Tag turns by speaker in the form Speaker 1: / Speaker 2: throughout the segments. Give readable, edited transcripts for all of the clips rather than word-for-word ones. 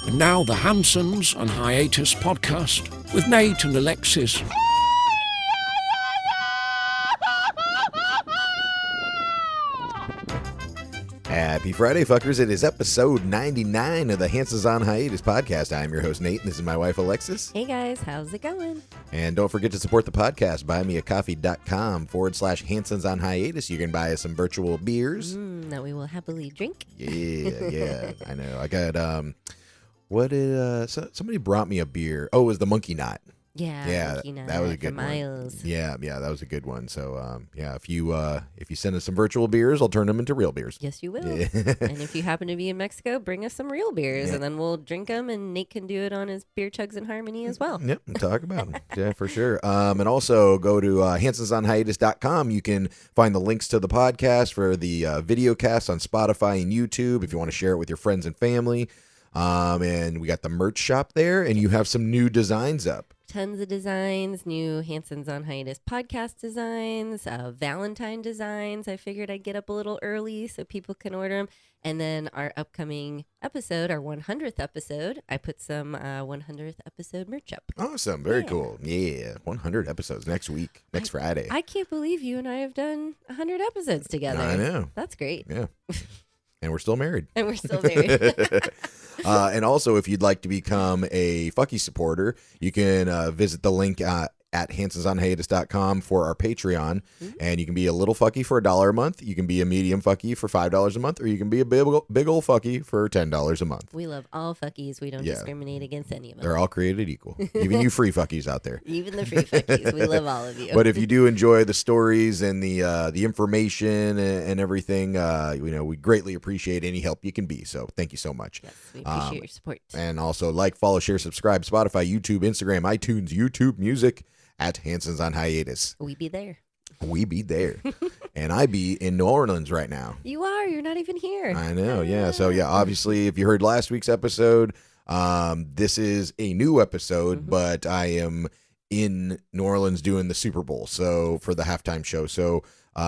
Speaker 1: And now the Hansons and Hiatus podcast with Nate and Alexis.
Speaker 2: Happy Friday, fuckers. It is episode 99 of the Hansons on Hiatus podcast. I am your host, Nate, and this is my wife, Alexis.
Speaker 3: Hey, guys. How's it going?
Speaker 2: And don't forget to support the podcast. buymeacoffee.com/Hansons on Hiatus. You can buy us some virtual beers.
Speaker 3: That we will happily drink.
Speaker 2: Yeah. I know. I got, somebody brought me a beer. Oh, it was the Monkey Knot.
Speaker 3: Yeah,
Speaker 2: that was a good
Speaker 3: Miles.
Speaker 2: one. Yeah, that was a good one. So, if you send us some virtual beers, I'll turn them into real beers.
Speaker 3: Yes, you will.
Speaker 2: Yeah.
Speaker 3: And if you happen to be in Mexico, bring us some real beers, and then we'll drink them, and Nate can do it on his Beer Chugs in Harmony as well.
Speaker 2: Yep, talk about them. Yeah, for sure. And also go to hansonsonhiatus.com. You can find the links to the podcast for the video cast on Spotify and YouTube if you want to share it with your friends and family. And we got the merch shop there, and you have some new designs up.
Speaker 3: Tons of designs, new Hansons on Hiatus podcast designs, Valentine designs. I figured I'd get up a little early so people can order them. And then our upcoming episode, our 100th episode, I put some 100th episode merch up.
Speaker 2: Awesome. Very cool. Yeah. 100 episodes next week, next Friday.
Speaker 3: I can't believe you and I have done 100 episodes together.
Speaker 2: I know.
Speaker 3: That's great.
Speaker 2: Yeah. And we're still married.
Speaker 3: And we're still married.
Speaker 2: And also, if you'd like to become a Fucky supporter, you can visit the link at hansonsonhiatus.com for our Patreon. And you can be a little fucky for $1 a month. You can be a medium fucky for $5 a month, or you can be a big old fucky for $10 a month.
Speaker 3: We love all fuckies. We don't discriminate against any of them.
Speaker 2: They're all created equal. Even you free fuckies out there.
Speaker 3: Even the free fuckies. We love all of you.
Speaker 2: But if you do enjoy the stories and the information and everything, we greatly appreciate any help you can be. So thank you so much.
Speaker 3: Yes, we appreciate your support.
Speaker 2: And also like, follow, share, subscribe, Spotify, YouTube, Instagram, iTunes, YouTube Music at Hansons on Hiatus.
Speaker 3: We be there.
Speaker 2: We be there. And I be in New Orleans right now.
Speaker 3: You are. You're not even here.
Speaker 2: I know. Yeah. So obviously, if you heard last week's episode, this is a new episode, but I am in New Orleans doing the Super Bowl. So for the halftime show. So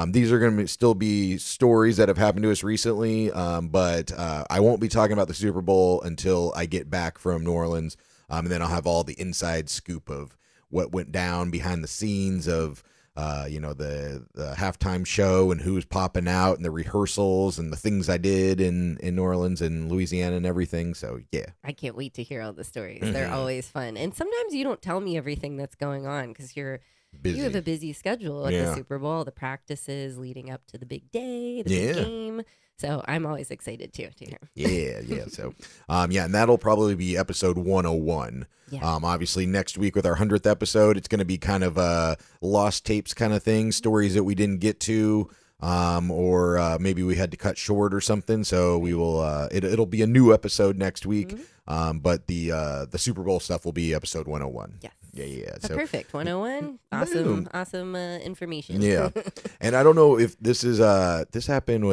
Speaker 2: these are going to still be stories that have happened to us recently. But I won't be talking about the Super Bowl until I get back from New Orleans. And then I'll have all the inside scoop of what went down behind the scenes of, the halftime show and who was popping out and the rehearsals and the things I did in New Orleans and Louisiana and everything. So, yeah.
Speaker 3: I can't wait to hear all the stories. They're always fun. And sometimes you don't tell me everything that's going on because you have a busy schedule at the Super Bowl, the practices leading up to the big day, the big game. So I'm always excited to hear.
Speaker 2: Yeah. So, and that'll probably be episode 101.
Speaker 3: Yeah.
Speaker 2: Obviously next week with our 100th episode, it's going to be kind of a lost tapes kind of thing, stories that we didn't get to, or maybe we had to cut short or something. So we will, it'll be a new episode next week. But the Super Bowl stuff will be episode 101.
Speaker 3: Yes.
Speaker 2: Yeah.
Speaker 3: So perfect. 101. Awesome information.
Speaker 2: Yeah. And I don't know if this is this happened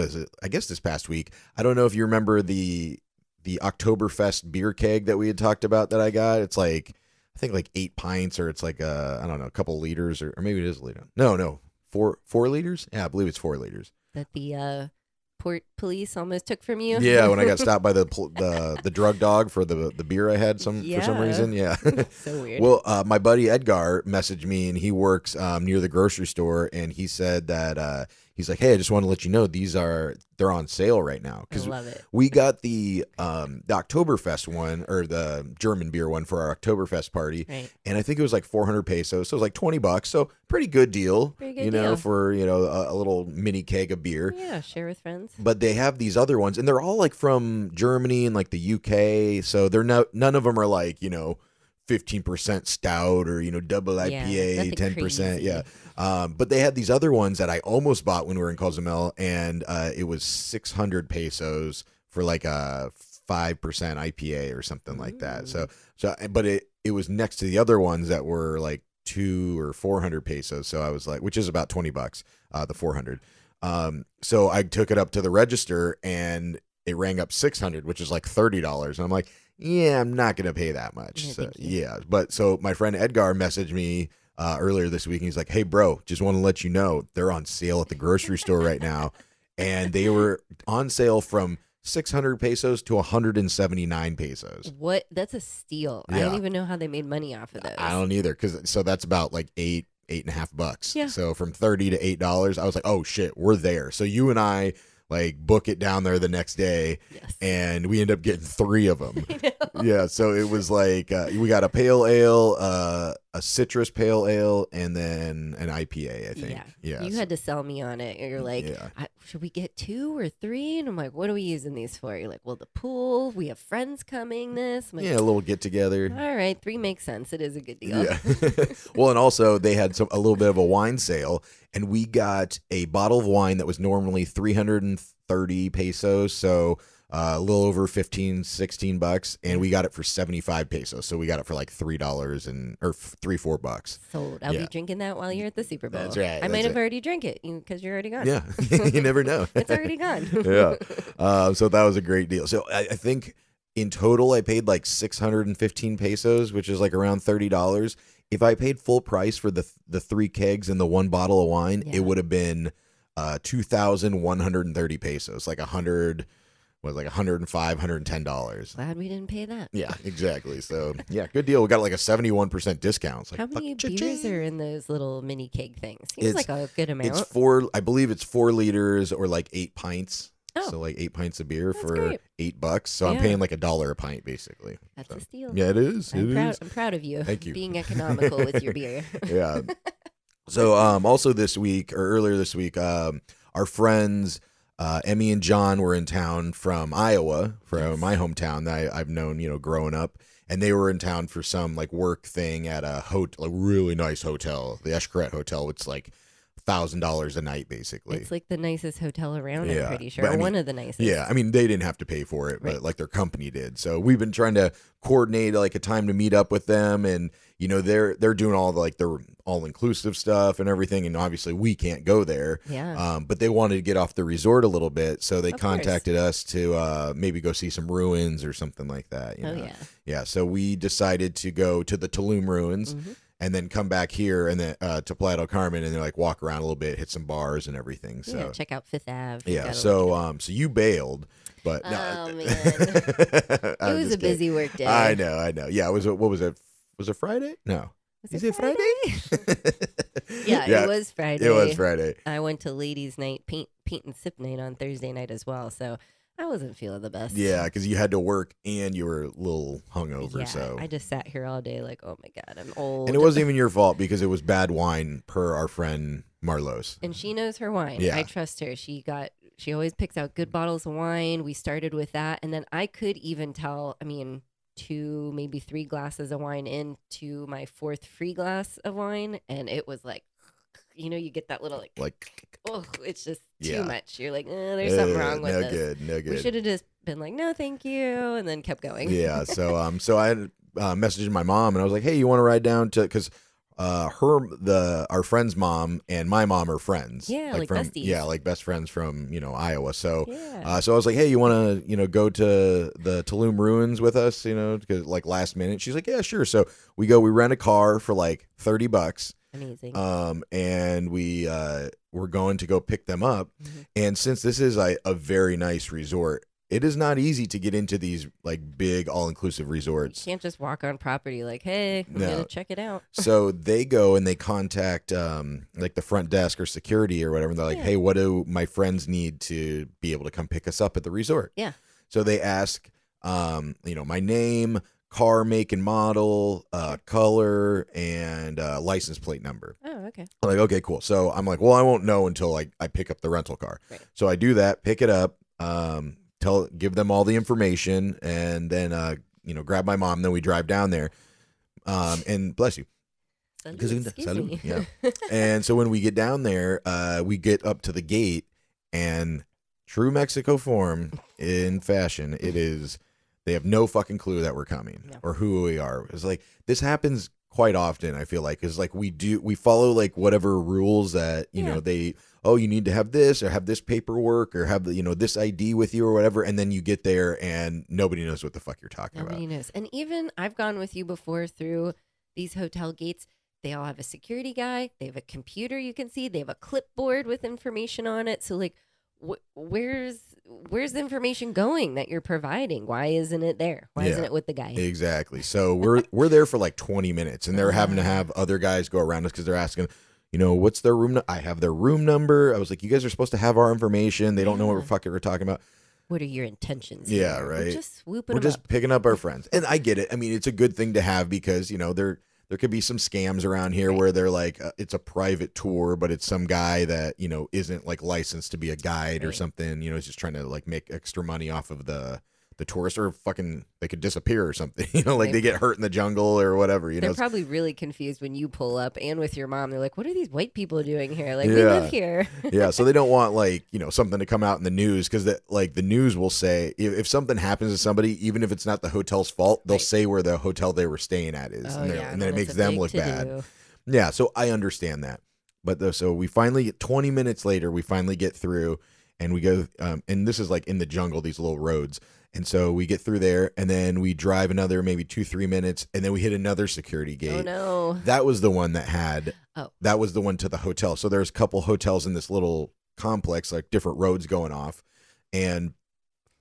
Speaker 2: I guess this past week. I don't know if you remember the Oktoberfest beer keg that we had talked about that I got. It's like I think like 8 pints, or it's like I don't know, a couple liters, or maybe it is a liter. No. 4 liters? Yeah, I believe it's 4 liters.
Speaker 3: That the port police almost took from you.
Speaker 2: Yeah, when I got stopped by the drug dog for the beer I had for some reason. Yeah.
Speaker 3: So weird.
Speaker 2: Well, my buddy Edgar messaged me, and he works near the grocery store, and he said that he's like, hey, I just want to let you know they're on sale right now.
Speaker 3: I love it.
Speaker 2: We got the Oktoberfest one, or the German beer one, for our Oktoberfest party.
Speaker 3: Right.
Speaker 2: And I think it was like 400 pesos. So it was like $20. So pretty good deal, for, a little mini keg of beer.
Speaker 3: Yeah. Share with friends.
Speaker 2: But they have these other ones, and they're all like from Germany and like the UK. So none of them are like, 15% stout or, double IPA, 10%.
Speaker 3: Crazy.
Speaker 2: Yeah. But they had these other ones that I almost bought when we were in Cozumel, and it was 600 pesos for like a 5% IPA or something like that. So, but it was next to the other ones that were like 200 or 400 pesos. So I was like, which is about $20, the 400. So I took it up to the register, and it rang up 600, which is like $30. And I'm like, yeah, I'm not going to pay that much. So, yeah. But so my friend Edgar messaged me earlier this week, and he's like, hey, bro, just want to let you know they're on sale at the grocery store right now. And they were on sale from 600 pesos to 179 pesos.
Speaker 3: What? That's a steal. I
Speaker 2: Yeah.
Speaker 3: don't even know how they made money off of those.
Speaker 2: I don't either, so that's about like $8.50.
Speaker 3: Yeah.
Speaker 2: So from $30 to $8, I was like, oh shit, we're there. So you and I like book it down there the next day,
Speaker 3: Yes.
Speaker 2: and we end up getting 3 of them.
Speaker 3: I know.
Speaker 2: Yeah, so it was like we got a pale ale, a citrus pale ale, and then an IPA, I think. Yeah.
Speaker 3: You had to sell me on it. You're like,
Speaker 2: Yeah.
Speaker 3: should we get 2 or 3? And I'm like, what are we using these for? You're like, well, the pool. We have friends coming this. I'm like,
Speaker 2: Yeah, a little get together.
Speaker 3: all right, 3 makes sense. It is a good deal.
Speaker 2: Yeah. Well, and also they had a little bit of a wine sale, and we got a bottle of wine that was normally 330 pesos, so a little over $15-16, and we got it for 75 pesos. So we got it for like $3 or $3-4.
Speaker 3: Sold. I'll
Speaker 2: Yeah.
Speaker 3: be drinking that while you're at the Super Bowl.
Speaker 2: That's right,
Speaker 3: I might
Speaker 2: that's
Speaker 3: have
Speaker 2: right.
Speaker 3: already drank it because you're already gone.
Speaker 2: Yeah, you never know.
Speaker 3: It's already gone.
Speaker 2: Yeah. So that was a great deal. So I think in total I paid like 615 pesos, which is like around $30. If I paid full price for the 3 kegs and the 1 bottle of wine,
Speaker 3: Yeah.
Speaker 2: it would have been 2,130 pesos, like $105, $110.
Speaker 3: Glad we didn't pay that.
Speaker 2: Yeah, exactly. So yeah, good deal. We got like a 71% discount. It's like,
Speaker 3: How many
Speaker 2: fuck,
Speaker 3: beers
Speaker 2: cha-ching.
Speaker 3: are in those little mini keg things? Seems
Speaker 2: It's-
Speaker 3: like a good amount.
Speaker 2: It's 4. I believe it's 4 liters or like 8 pints.
Speaker 3: Oh.
Speaker 2: So like 8 pints of beer
Speaker 3: That's
Speaker 2: for
Speaker 3: great.
Speaker 2: $8. So I'm
Speaker 3: Yeah.
Speaker 2: paying like $1 a pint basically.
Speaker 3: That's
Speaker 2: So,
Speaker 3: a steal.
Speaker 2: yeah, it is.
Speaker 3: I'm
Speaker 2: It
Speaker 3: proud.
Speaker 2: is.
Speaker 3: I'm proud of you.
Speaker 2: Thank you.
Speaker 3: Being economical with your beer.
Speaker 2: Yeah. So also this week or earlier this week, our friends Emmy and John were in town from Iowa, from my hometown that I've known, growing up. And they were in town for some like work thing at a really nice hotel, the Escaret Hotel. It's like $1,000 a night, basically.
Speaker 3: It's like the nicest hotel around.
Speaker 2: Yeah,
Speaker 3: I'm pretty sure,
Speaker 2: but I
Speaker 3: or
Speaker 2: mean,
Speaker 3: one of the nicest.
Speaker 2: Yeah, I mean, they didn't have to pay for it, but
Speaker 3: Right.
Speaker 2: like their company did. So we've been trying to coordinate like a time to meet up with them, and they're doing all the like their all inclusive stuff and everything, and obviously we can't go there.
Speaker 3: Yeah.
Speaker 2: But they wanted to get off the resort a little bit, so they
Speaker 3: Of
Speaker 2: contacted us to maybe go see some ruins or something like that.
Speaker 3: Oh yeah.
Speaker 2: Yeah. So we decided to go to the Tulum ruins.
Speaker 3: Mhm.
Speaker 2: And then come back here and then to Playa del Carmen and then like walk around a little bit, hit some bars and everything. So
Speaker 3: Yeah. Check out Fifth Ave.
Speaker 2: yeah,
Speaker 3: Gotta
Speaker 2: so
Speaker 3: look
Speaker 2: so you bailed, but
Speaker 3: Oh,
Speaker 2: no.
Speaker 3: man. it
Speaker 2: I'm
Speaker 3: was
Speaker 2: just
Speaker 3: a busy work day.
Speaker 2: I know. Yeah, what was it? Was it Friday? No.
Speaker 3: Was
Speaker 2: Is it Friday?
Speaker 3: Yeah, it was Friday.
Speaker 2: It was Friday.
Speaker 3: I went to ladies' night, paint and sip night on Thursday night as well. So I wasn't feeling the best.
Speaker 2: Yeah, because you had to work and you were a little hungover.
Speaker 3: Yeah,
Speaker 2: So
Speaker 3: I just sat here all day like, oh my God, I'm old.
Speaker 2: and it wasn't even your fault because it was bad wine per our friend Marlos.
Speaker 3: And she knows her wine.
Speaker 2: Yeah.
Speaker 3: I trust her. She always picks out good bottles of wine. We started with that. And then I could even tell, 2, maybe 3 glasses of wine into my 4th free glass of wine. And it was like, you get that little oh, it's just
Speaker 2: Yeah.
Speaker 3: too much. You're like, there's something wrong with
Speaker 2: no
Speaker 3: this.
Speaker 2: good, no
Speaker 3: We
Speaker 2: good.
Speaker 3: should have just been like, no, thank you. And then kept going.
Speaker 2: Yeah, so I had messaged my mom and I was like, hey, you want to ride down to because our friend's mom and my mom are friends.
Speaker 3: Yeah, like
Speaker 2: from,
Speaker 3: besties.
Speaker 2: Yeah, like best friends from Iowa. So
Speaker 3: Yeah.
Speaker 2: so I was like, hey, you want to go to the Tulum ruins with us? Because like last minute, she's like, yeah, sure. So we rent a car for like $30.
Speaker 3: Amazing.
Speaker 2: And we're going to go pick them up.
Speaker 3: Mhm.
Speaker 2: And since this is a very nice resort, it is not easy to get into these like big all-inclusive
Speaker 3: You
Speaker 2: resorts.
Speaker 3: can't just walk on property like, hey, I'm
Speaker 2: No.
Speaker 3: going to check it out.
Speaker 2: So they go and they contact like the front desk or security or whatever. And they're like,
Speaker 3: Yeah.
Speaker 2: hey, what do my friends need to be able to come pick us up at the resort?
Speaker 3: Yeah.
Speaker 2: So they ask, my name, car, make, and model, color, and license plate number.
Speaker 3: Oh, okay.
Speaker 2: I'm like, okay, cool. So I'm like, well, I won't know until like I pick up the rental car.
Speaker 3: Right.
Speaker 2: So I do that, pick it up, give them all the information, and then grab my mom. Then we drive down there, and bless you.
Speaker 3: Excuse
Speaker 2: Salud.
Speaker 3: me.
Speaker 2: Yeah. And so when we get down there, we get up to the gate, and true Mexico form in fashion, it is. They have no fucking clue that we're coming
Speaker 3: No.
Speaker 2: or who we are. It's like this happens quite often. I feel like it's like we follow like whatever rules that you know you need to have this or have this paperwork or have this ID with you or whatever, and then you get there and nobody knows what the fuck you're talking
Speaker 3: Nobody
Speaker 2: about.
Speaker 3: knows. And even I've gone with you before through these hotel gates. They all have a security guy. They have a computer you can see. They have a clipboard with information on it. So like, where's where's the information going that you're providing? Why isn't it there? Why isn't it with the guy?
Speaker 2: Exactly. So we're there for like 20 minutes, and they're having to have other guys go around us because they're asking, what's their room? I have their room number. I was like, you guys are supposed to have our information. They don't know what we're talking about.
Speaker 3: What are your intentions?
Speaker 2: Yeah,
Speaker 3: here?
Speaker 2: right.
Speaker 3: We're just swooping
Speaker 2: We're
Speaker 3: them
Speaker 2: just
Speaker 3: up.
Speaker 2: picking up our friends, and I get it. I mean, it's a good thing to have because there could be some scams around here where they're like, it's a private tour, but it's some guy that, isn't like licensed to be a guide or something, is just trying to like make extra money off of the tourist, or fucking they could disappear or something, like they get hurt in the jungle or whatever,
Speaker 3: They're probably really confused when you pull up and with your mom. They're like, what are these white people doing here? Like, we live here.
Speaker 2: Yeah. So they don't want like, something to come out in the news because the news will say if something happens to somebody, even if it's not the hotel's fault, they'll say where the hotel they were staying at is. And then it makes them look bad. Yeah. So I understand that. But so we finally get 20 minutes later, we finally get through and we go, and this is like in the jungle, these little roads. And so we get through there and then we drive another maybe 2-3 minutes and then we hit another security gate.
Speaker 3: Oh, no.
Speaker 2: That was the one that was the one to the hotel. So there's a couple hotels in this little complex, like different roads going off. And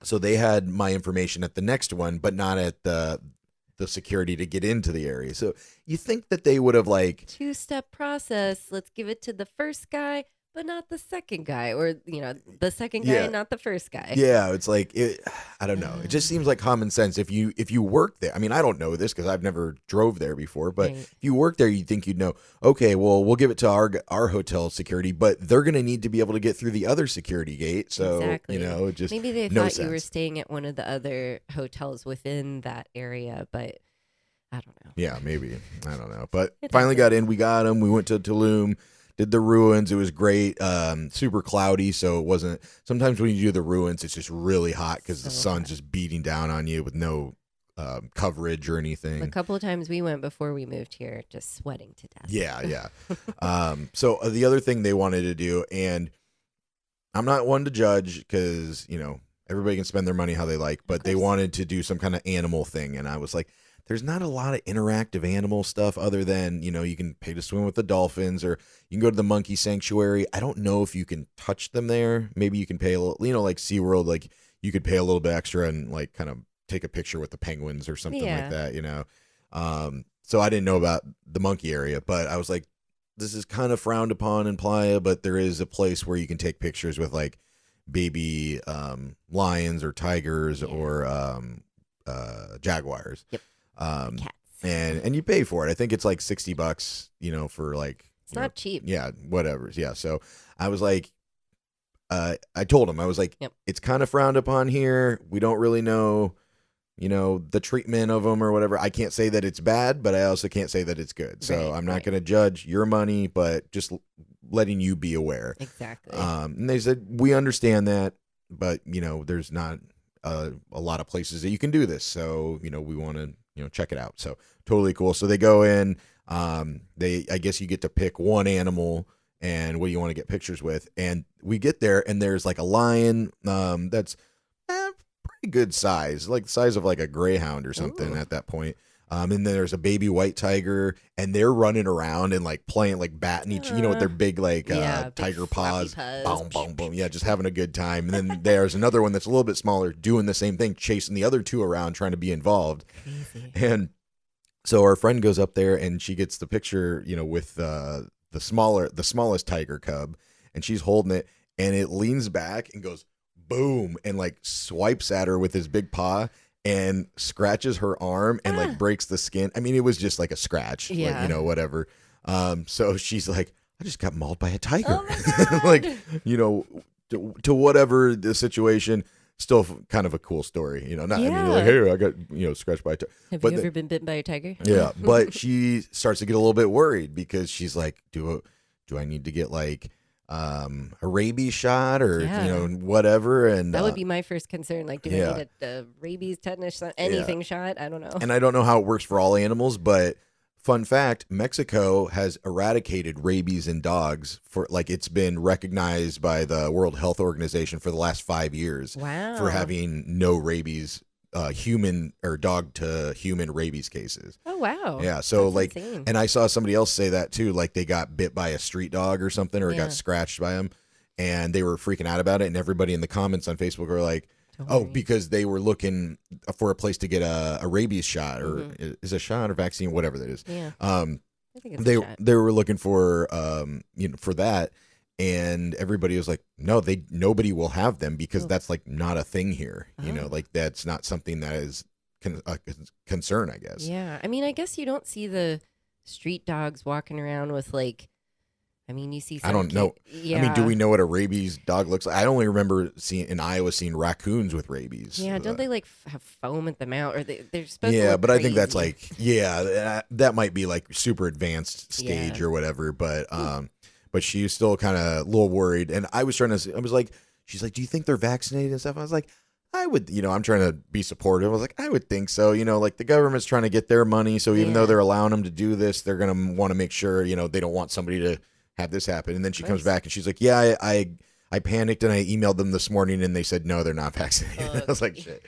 Speaker 2: so they had my information at the next one, but not at the security to get into the area. So you think that they would have like
Speaker 3: 2-step process. Let's give it to the first guy, but not the second guy, or the second guy, not the first guy.
Speaker 2: Yeah, it's like I don't know. It just seems like common sense. If you work there, I mean, I don't know this because I've never drove there before, but if you work there, you'd think you'd know. Okay, well, we'll give it to our hotel security, but they're gonna need to be able to get through the other security gate. So it just
Speaker 3: maybe they
Speaker 2: no
Speaker 3: thought
Speaker 2: sense.
Speaker 3: you were staying at one of the other hotels within that area, but I don't know.
Speaker 2: Yeah, maybe I don't know. But finally got in. We got them. We went to Tulum. Did the ruins. It was great. Super cloudy, so it wasn't. Sometimes when you do the ruins, it's just really hot because the sun's just beating down on you with no coverage or anything.
Speaker 3: A couple of times we went before we moved here, just sweating to death.
Speaker 2: Yeah. So the other thing they wanted to do, and I'm not one to judge because everybody can spend their money how they like, but they wanted to do some kind of animal thing, and I was like, there's not a lot of interactive animal stuff other than, you can pay to swim with the dolphins or you can go to the monkey sanctuary. I don't know if you can touch them there. Maybe you can pay a little, like SeaWorld, like you could pay a little bit extra and like kind of take a picture with the penguins or something like that, So I didn't know about the monkey area, but I was like, this is kind of frowned upon in Playa, but there is a place where you can take pictures with like baby lions or tigers or jaguars.
Speaker 3: Yep. Cats.
Speaker 2: And you pay for it. I think it's like $60, for like
Speaker 3: it's not cheap.
Speaker 2: Yeah, whatever. Yeah. So I was like, I told him, I was like, it's kind of frowned upon here. We don't really know, the treatment of them or whatever. I can't say that it's bad, but I also can't say that it's good. So I'm not going to judge your money, but just letting you be aware.
Speaker 3: Exactly.
Speaker 2: And they said, we understand that, but there's not a lot of places that you can do this. So, we want to, check it out. So totally cool. So they go in, I guess you get to pick one animal and what do you want to get pictures with. And we get there and there's like a lion, that's pretty good size, like the size of like a greyhound or something at that point. And then there's a baby white tiger and they're running around and like playing, like batting each, with their big, like, tiger
Speaker 3: big
Speaker 2: paws,
Speaker 3: paws.
Speaker 2: boom, boom, boom. Yeah. Just having a good time. And then there's another one that's a little bit smaller doing the same thing, chasing the other two around, trying to be involved.
Speaker 3: Crazy.
Speaker 2: And so our friend goes up there and she gets the picture, with the smallest tiger cub, and she's holding it and it leans back and goes boom and like swipes at her with his big paw and scratches her arm and like breaks the skin. I mean, it was just like a scratch, like, whatever. So she's like, I just got mauled by a tiger.
Speaker 3: Oh my God.
Speaker 2: Like, to whatever the situation, still kind of a cool story, not I mean, like, hey, I got, scratched by a tiger.
Speaker 3: Have you ever been bitten by a tiger?
Speaker 2: Yeah. But she starts to get a little bit worried because she's like, do I need to get like, a rabies shot or whatever, and
Speaker 3: that would be my first concern. Like, do I need a rabies, tetanus, anything shot? I don't know.
Speaker 2: And I don't know how it works for all animals, but fun fact: Mexico has eradicated rabies in dogs for like it's been recognized by the World Health Organization for the last 5 years.
Speaker 3: Wow.
Speaker 2: For having no rabies. Human or dog to human rabies cases.
Speaker 3: Oh wow!
Speaker 2: Yeah, so
Speaker 3: that's
Speaker 2: like,
Speaker 3: insane.
Speaker 2: and I saw somebody else say that too. Like they got bit by a street dog or something, or got scratched by him. and they were freaking out about it. And everybody in the comments on Facebook were like,
Speaker 3: Don't
Speaker 2: oh,
Speaker 3: worry.
Speaker 2: because they were looking for a place to get a rabies shot, or is a shot or vaccine, whatever that is.
Speaker 3: Yeah. I think it's
Speaker 2: They
Speaker 3: a shot.
Speaker 2: they were looking for for that, and everybody was like, no, nobody will have them because
Speaker 3: Oh.
Speaker 2: that's like not a thing here.
Speaker 3: Oh.
Speaker 2: Like that's not something that is a concern, I guess.
Speaker 3: Yeah. I mean, I guess you don't see the street dogs walking around with like, I mean, you see some
Speaker 2: I don't know.
Speaker 3: Yeah.
Speaker 2: I mean, do we know what a rabies dog looks like? I only remember seeing in Iowa seeing raccoons with rabies.
Speaker 3: Yeah, don't they like have foam at the mouth, or they're supposed to
Speaker 2: Yeah,
Speaker 3: look
Speaker 2: but I think that's
Speaker 3: crazy.
Speaker 2: like that might be like super advanced stage
Speaker 3: Yeah.
Speaker 2: or whatever. But she was still kind of a little worried, and I was like, she's like, do you think they're vaccinated and stuff? I was like, I would, I'm trying to be supportive. I was like, I would think so. Like the government's trying to get their money, so even though
Speaker 3: Yeah.
Speaker 2: they're allowing them to do this, they're gonna want to make sure they don't want somebody to have this happen. And then she comes
Speaker 3: Nice.
Speaker 2: back and she's like, yeah, I panicked and I emailed them this morning and they said no, they're not vaccinated. I was like, shit.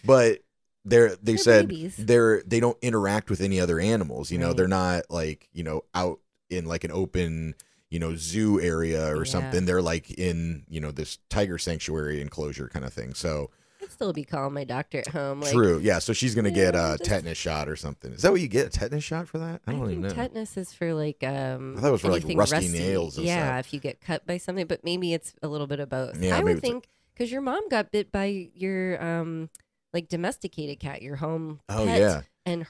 Speaker 2: But they
Speaker 3: They're
Speaker 2: said
Speaker 3: babies.
Speaker 2: they don't interact with any other animals.
Speaker 3: Right.
Speaker 2: They're not like out in like an open zoo area or
Speaker 3: Yeah.
Speaker 2: something. They're like in this tiger sanctuary enclosure kind of thing. So
Speaker 3: I'd still be calling my doctor at home. Like,
Speaker 2: true, yeah. So she's gonna get
Speaker 3: Yeah,
Speaker 2: a
Speaker 3: just-
Speaker 2: tetanus shot or something. Is that what you get? A tetanus shot for that? I don't even
Speaker 3: think
Speaker 2: know.
Speaker 3: tetanus is for like
Speaker 2: I thought it was for like
Speaker 3: anything
Speaker 2: rusty nails and
Speaker 3: yeah,
Speaker 2: stuff.
Speaker 3: if you get cut by something, but maybe it's a little bit of both.
Speaker 2: Yeah,
Speaker 3: I
Speaker 2: maybe
Speaker 3: would
Speaker 2: it's a-
Speaker 3: think because your mom got bit by your like domesticated cat, your home
Speaker 2: Oh,
Speaker 3: pet,
Speaker 2: yeah.
Speaker 3: and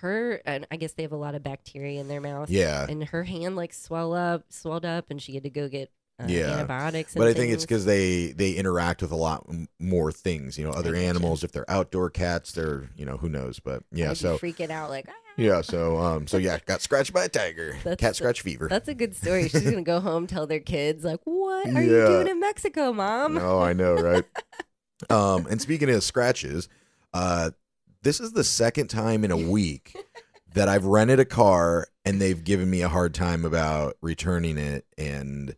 Speaker 3: I guess they have a lot of bacteria in their mouth.
Speaker 2: Yeah.
Speaker 3: And her hand like swelled up, and she had to go get
Speaker 2: Yeah.
Speaker 3: antibiotics. And
Speaker 2: But I think it's
Speaker 3: things.
Speaker 2: because they interact with a lot more things, other
Speaker 3: gotcha.
Speaker 2: animals. If they're outdoor cats, they're who knows. But yeah,
Speaker 3: I'd be
Speaker 2: so
Speaker 3: freaking out like. "Ah."
Speaker 2: yeah, so yeah, got scratched by a tiger.
Speaker 3: That's
Speaker 2: Cat
Speaker 3: the-
Speaker 2: scratch fever.
Speaker 3: That's a good story. She's gonna go home, tell their kids like, "What are you
Speaker 2: Yeah.
Speaker 3: doing in Mexico, Mom?"
Speaker 2: No, I know, right? And speaking of scratches, this is the second time in a week that I've rented a car and they've given me a hard time about returning it. And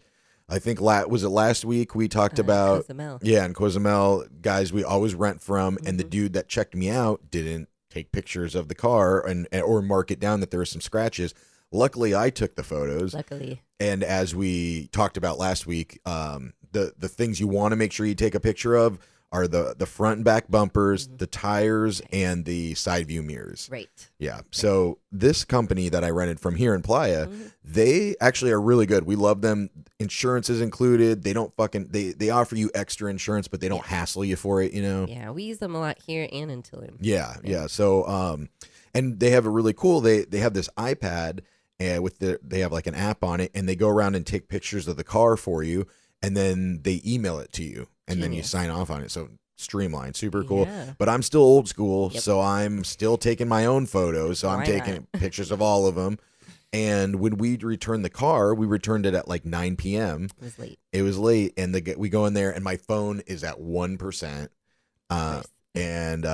Speaker 2: I think was it last week we talked about
Speaker 3: Cozumel.
Speaker 2: yeah, in Cozumel, guys we always rent from, and the
Speaker 3: Mhm.
Speaker 2: dude that checked me out didn't take pictures of the car or mark it down that there were some scratches. Luckily, I took the photos.
Speaker 3: Luckily,
Speaker 2: And as we talked about last week, the things you want to make sure you take a picture of are the front and back bumpers, the tires, and the side view mirrors.
Speaker 3: right.
Speaker 2: Yeah. So this company that I rented from here in Playa,
Speaker 3: Mhm.
Speaker 2: they actually are really good. We love them. Insurance is included. They don't they offer you extra insurance, but they don't hassle you for it,
Speaker 3: Yeah, we use them a lot here and in Tulum.
Speaker 2: Yeah. So, and they have a really cool. They have this iPad, and they have like an app on it, and they go around and take pictures of the car for you, and then they email it to you, and then you
Speaker 3: Genius.
Speaker 2: sign off on it. So streamlined, super cool.
Speaker 3: Yeah.
Speaker 2: But I'm still old school,
Speaker 3: Yep.
Speaker 2: so I'm still taking my own photos. So I'm
Speaker 3: Why
Speaker 2: taking
Speaker 3: not?
Speaker 2: pictures of all of them. And when we returned the car, we returned it at like 9 p.m.
Speaker 3: It was late.
Speaker 2: It was late, and we go in there, and my phone is at 1%.
Speaker 3: Nice.
Speaker 2: And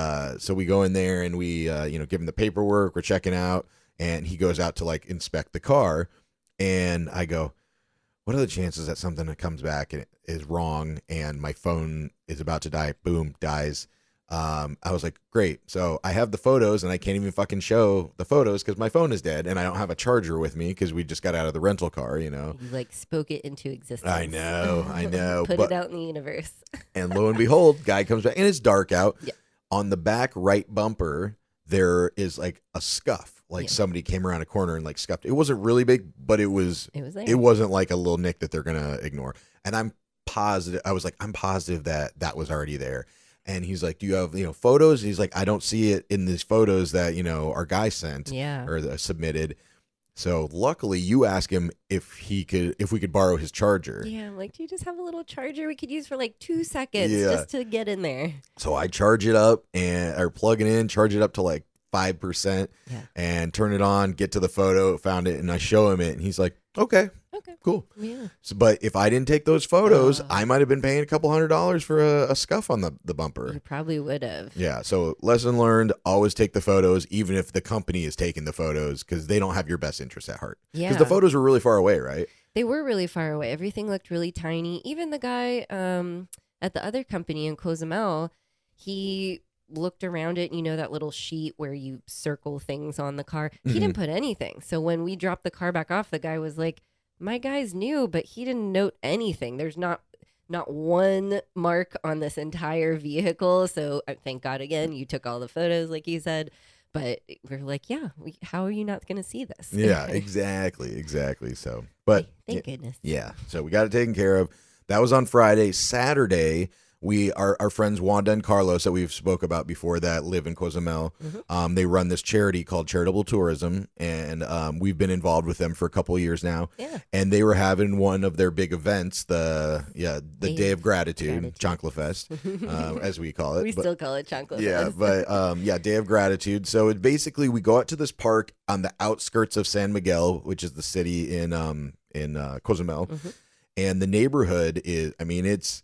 Speaker 2: so we go in there, and we give him the paperwork. We're checking out, and he goes out to like inspect the car, and I go, "What are the chances that something that comes back and is wrong, and my phone is about to die?" Boom, dies. I was like, great. So I have the photos, and I can't even fucking show the photos because my phone is dead, and I don't have a charger with me because we just got out of the rental car,
Speaker 3: You like spoke it into existence.
Speaker 2: I know.
Speaker 3: Put
Speaker 2: but,
Speaker 3: it out in the universe.
Speaker 2: and lo and behold, guy comes back, and it's dark out.
Speaker 3: Yeah.
Speaker 2: On the back right bumper, there is like a scuff, like
Speaker 3: Yeah.
Speaker 2: somebody came around a corner and like scuffed. It wasn't really big, but it was.
Speaker 3: It was there.
Speaker 2: It wasn't like a little nick that they're gonna ignore. And I'm positive. I was like, I'm positive that was already there. And he's like, "Do you have photos?" And he's like, "I don't see it in these photos that our guy sent
Speaker 3: Yeah.
Speaker 2: or submitted." So luckily, you asked him if we could borrow his charger.
Speaker 3: Yeah, I'm like, do you just have a little charger we could use for like 2 seconds
Speaker 2: Yeah.
Speaker 3: just to get in there?
Speaker 2: So I charge it up or plug it in, charge it up to like 5%,
Speaker 3: Yeah.
Speaker 2: and turn it on. Get to the photo, found it, and I show him it, and he's like, "Okay,
Speaker 3: Okay.
Speaker 2: cool."
Speaker 3: Yeah.
Speaker 2: So, but if I didn't take those photos,
Speaker 3: Oh.
Speaker 2: I might have been paying a couple $100 for a scuff on the bumper.
Speaker 3: You probably would have.
Speaker 2: Yeah. So lesson learned: always take the photos, even if the company is taking the photos, because they don't have your best interest at heart.
Speaker 3: Yeah.
Speaker 2: Because the photos were really far away, right?
Speaker 3: They were really far away. Everything looked really tiny. Even the guy at the other company in Cozumel, he looked around it, that little sheet where you circle things on the car. He
Speaker 2: Mm-hmm.
Speaker 3: didn't put anything. So when we dropped the car back off, the guy was like, "My guy's new, but he didn't note anything. not one mark on this entire vehicle. So thank God again, you took all the photos, like you said. But we're like, yeah, how are you not going to see this?
Speaker 2: Yeah, exactly. So, but
Speaker 3: thank goodness.
Speaker 2: Yeah, so we got it taken care of. That was on Friday. Saturday, our friends Wanda and Carlos that we've spoke about before that live in Cozumel. They run this charity called Charitable Tourism, and we've been involved with them for a couple of years now.
Speaker 3: Yeah.
Speaker 2: And they were having one of their big events, the Day of Gratitude. Chancla Fest, as we call it.
Speaker 3: We still call it Chancla
Speaker 2: Fest.
Speaker 3: Fest.
Speaker 2: But Day of Gratitude. So it basically, we go out to this park on the outskirts of San Miguel, which is the city in Cozumel. And the neighborhood is, I mean, it's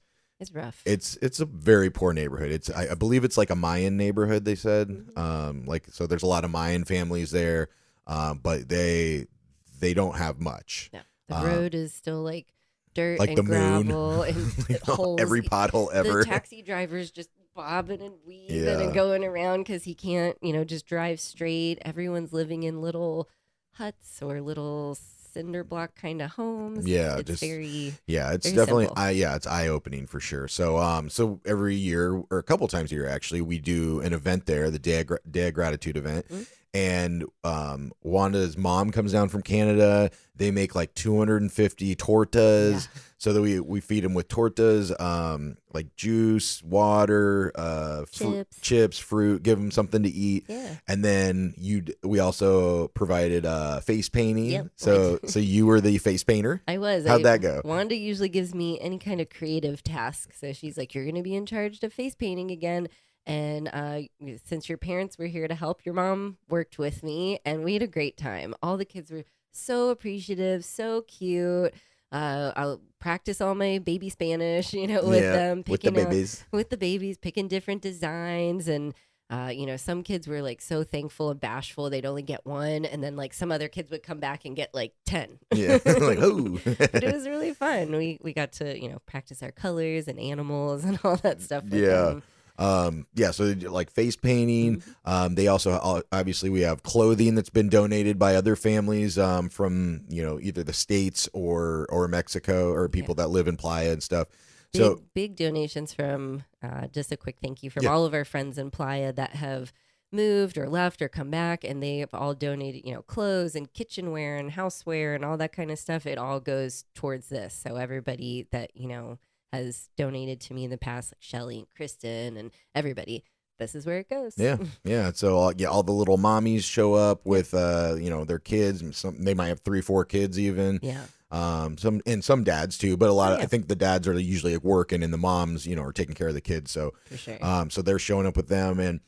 Speaker 3: rough.
Speaker 2: It's a very poor neighborhood. I believe it's like a Mayan neighborhood, they said. So there's a lot of Mayan families there, but they don't have much.
Speaker 3: No. The road is still like dirt
Speaker 2: like
Speaker 3: and
Speaker 2: the
Speaker 3: gravel
Speaker 2: moon.
Speaker 3: and holes.
Speaker 2: Every pothole ever.
Speaker 3: The taxi driver's just bobbing and weaving and going around because he can't, just drive straight. Everyone's living in little huts or little cinder block kind of homes. It's definitely
Speaker 2: simple. It's eye-opening for sure. So every year or a couple times a year actually, we do an event there, the Day of Gratitude event. And Wanda's mom comes down from Canada. They make like 250 tortas. So that we feed them with tortas, like juice, water, chips, fruit, give them something to eat.
Speaker 3: Yeah.
Speaker 2: And then we also provided face painting.
Speaker 3: Yep.
Speaker 2: So you were the face painter?
Speaker 3: I was.
Speaker 2: How'd that go?
Speaker 3: Wanda usually gives me any kind of creative task. So she's like, you're going to be in charge of face painting again. And since your parents were here to help, your mom worked with me, and we had a great time. All the kids were so appreciative, so cute. I'll practice all my baby Spanish, with them.
Speaker 2: With the babies.
Speaker 3: Picking different designs. And, some kids were like so thankful and bashful they'd only get one. And then like some other kids would come back and get like 10.
Speaker 2: Yeah, like, oh.
Speaker 3: But it was really fun. We got to, practice our colors and animals and all that stuff with them.
Speaker 2: So like face painting. They also obviously we have clothing that's been donated by other families from either the States or Mexico or people that live in Playa and stuff.
Speaker 3: Big donations from just a quick thank you from all of our friends in Playa that have moved or left or come back, and they have all donated clothes and kitchenware and houseware and all that kind of stuff. It all goes towards this. So everybody that has donated to me in the past, like Shelly and Kristen and everybody, this is where it goes.
Speaker 2: Yeah. So all the little mommies show up with their kids, and they might have 3-4 kids even.
Speaker 3: Yeah.
Speaker 2: Some dads too, but a lot of I think the dads are usually like working, and the moms are taking care of the kids. So
Speaker 3: for sure.
Speaker 2: So they're showing up with them, and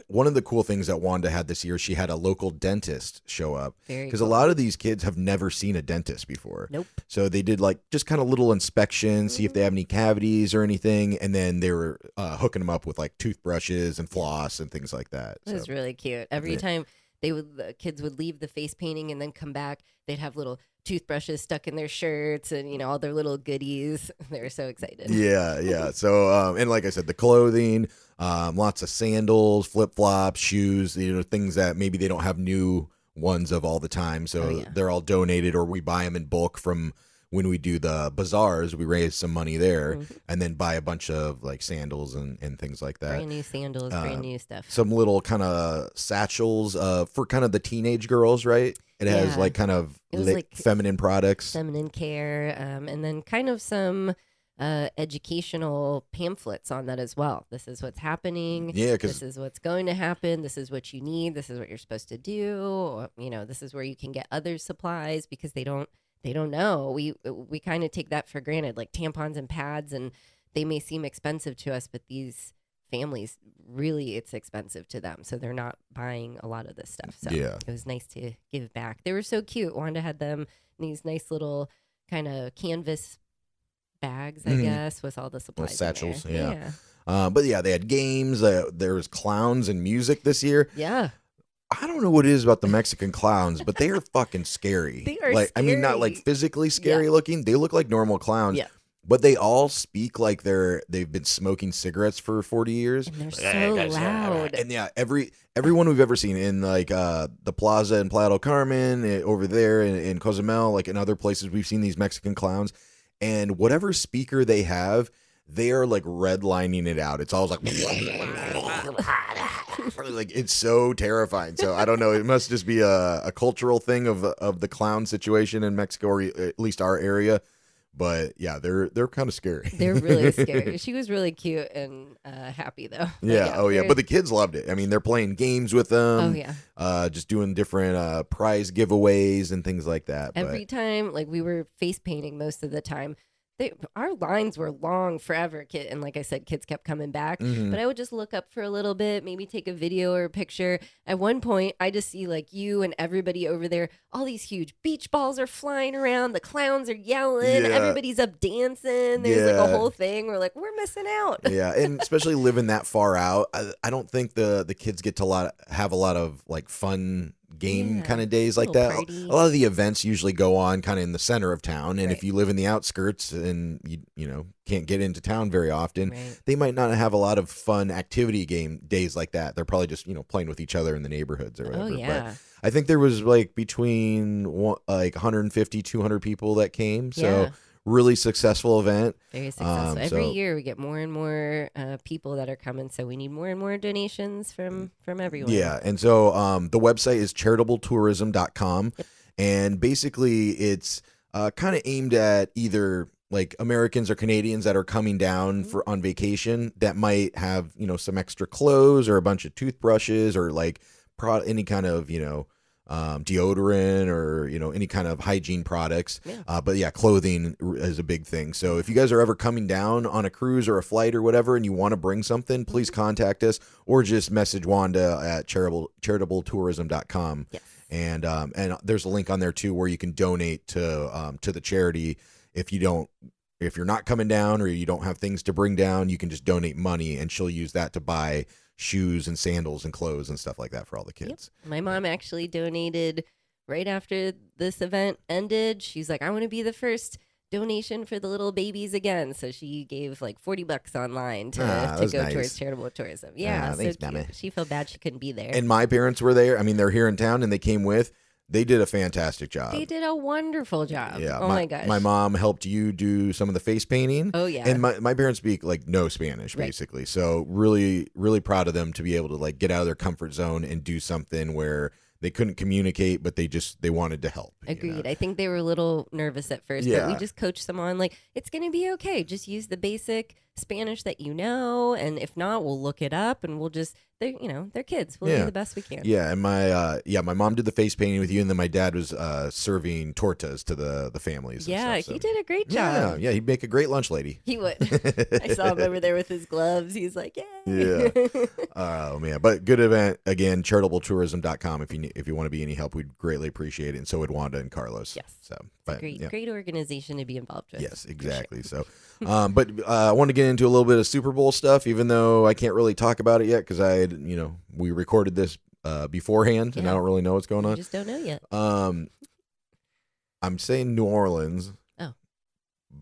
Speaker 2: one of the cool things that Wanda had this year, she had a local dentist show up, because a lot of these kids have never seen a dentist before.
Speaker 3: Nope.
Speaker 2: So they did like just kind of little inspections, see if they have any cavities or anything, and then they were hooking them up with like toothbrushes and floss and things like that.
Speaker 3: It was really cute. Every time the kids would leave the face painting and then come back, they'd have little toothbrushes stuck in their shirts and all their little goodies. They were so excited.
Speaker 2: Yeah. So and like I said, the clothing, lots of sandals, flip-flops, shoes, things that maybe they don't have new ones of all the time. So they're all donated, or we buy them in bulk from when we do the bazaars. We raise some money there and then buy a bunch of like sandals and things like that.
Speaker 3: Brand new sandals, brand new stuff.
Speaker 2: Some little kind of satchels for kind of the teenage girls, right? It has like kind of like feminine products.
Speaker 3: Feminine care, and then kind of some educational pamphlets on that as well. This is what's happening.
Speaker 2: Yeah,
Speaker 3: this is what's going to happen. This is what you need. This is what you're supposed to do. This is where you can get other supplies, because they don't know. We kind of take that for granted, like tampons and pads, and they may seem expensive to us, but these families, really, it's expensive to them, so they're not buying a lot of this stuff. So it was nice to give back. They were so cute. Wanda had them in these nice little kind of canvas bags, I guess, with all the supplies.
Speaker 2: With satchels, yeah. But they had games. There was clowns and music this year.
Speaker 3: Yeah.
Speaker 2: I don't know what it is about the Mexican clowns, but they are fucking scary.
Speaker 3: They are
Speaker 2: like,
Speaker 3: scary.
Speaker 2: I mean, not like physically scary looking. They look like normal clowns.
Speaker 3: Yeah.
Speaker 2: But they all speak like they've been smoking cigarettes for 40 years.
Speaker 3: And they're so loud.
Speaker 2: And everyone we've ever seen in like the plaza in Playa del Carmen, over there in Cozumel, like in other places, we've seen these Mexican clowns. and whatever speaker they have, they are like redlining it out. It's always like, like it's so terrifying. So I don't know. It must just be a cultural thing of the clown situation in Mexico, or at least our area. But yeah, they're kind of scary.
Speaker 3: They're really scary. She was really cute and happy though.
Speaker 2: Yeah. Oh yeah. But the kids loved it. I mean, they're playing games with them.
Speaker 3: Oh yeah.
Speaker 2: Just doing different prize giveaways and things like that.
Speaker 3: Every time, like we were face painting most of the time. Our lines were long forever, and like I said, kids kept coming back. But I would just look up for a little bit, maybe take a video or a picture. At one point, I just see like you and everybody over there. All these huge beach balls are flying around. The clowns are yelling.
Speaker 2: Yeah.
Speaker 3: Everybody's up dancing. There's like a whole thing. We're like, we're missing out.
Speaker 2: Yeah, and especially living that far out, I don't think the kids get to have a lot of like fun game kind of days like that.
Speaker 3: Party.
Speaker 2: A lot of the events usually go on kind of in the center of town, and
Speaker 3: Right.
Speaker 2: if you live in the outskirts and you know can't get into town very often, they might not have a lot of fun activity game days like that. They're probably just playing with each other in the neighborhoods or whatever.
Speaker 3: Oh yeah.
Speaker 2: But I think there was like between like 150, 200 people that came. So really successful event.
Speaker 3: Very successful. Every
Speaker 2: so-
Speaker 3: year we get more and more people that are coming, so we need more and more donations from everyone.
Speaker 2: Yeah, and so the website is charitablетourism.com, and basically it's kind of aimed at either like Americans or Canadians that are coming down for on vacation that might have some extra clothes or a bunch of toothbrushes or like any kind of deodorant or any kind of hygiene products. But yeah, clothing is a big thing. So if you guys are ever coming down on a cruise or a flight or whatever and you want to bring something, please contact us or just message Wanda at charitablетourism.com.
Speaker 3: Yes.
Speaker 2: And there's a link on there too where you can donate to the charity. If you're not coming down or you don't have things to bring down, you can just donate money and she'll use that to buy shoes and sandals and clothes and stuff like that for all the kids.
Speaker 3: Yep. My mom actually donated right after this event ended. She's like, I want to be the first donation for the little babies again. So she gave like $40 online to go
Speaker 2: nice.
Speaker 3: Towards charitable tourism. Yeah.
Speaker 2: Thanks,
Speaker 3: so
Speaker 2: Mama.
Speaker 3: she felt bad she couldn't be there.
Speaker 2: And my parents were there. I mean, they're here in town and they came with. They did a fantastic job.
Speaker 3: They did a wonderful job.
Speaker 2: Yeah.
Speaker 3: Oh my gosh.
Speaker 2: My mom helped you do some of the face painting.
Speaker 3: Oh yeah.
Speaker 2: And my parents speak like no Spanish,
Speaker 3: Right.
Speaker 2: basically. So really, really proud of them to be able to like get out of their comfort zone and do something where they couldn't communicate, but they wanted to help.
Speaker 3: Agreed. I think they were a little nervous at first, but we
Speaker 2: Yeah.
Speaker 3: just coached them on like, it's going to be okay. Just use the basic Spanish that you know. And if not, we'll look it up and we'll just, they're kids. We'll do the best we can.
Speaker 2: Yeah, and my mom did the face painting with you, and then my dad was serving tortas to the families.
Speaker 3: Yeah,
Speaker 2: and stuff,
Speaker 3: he
Speaker 2: so.
Speaker 3: did a great job.
Speaker 2: Yeah, he'd make a great lunch lady.
Speaker 3: He would. I saw him over there with his gloves. He's like, yay.
Speaker 2: Yeah. Oh man, but good event again. Charitablетourism.com. If you want to be any help, we'd greatly appreciate it, and so would Wanda and Carlos.
Speaker 3: Yes.
Speaker 2: So, but
Speaker 3: Great organization to be involved with.
Speaker 2: yes, exactly. So, but I want to get into a little bit of Super Bowl stuff, even though I can't really talk about it yet because we recorded this beforehand, and I don't really know what's going
Speaker 3: You
Speaker 2: on.
Speaker 3: just don't know yet.
Speaker 2: I'm saying New Orleans.
Speaker 3: Oh.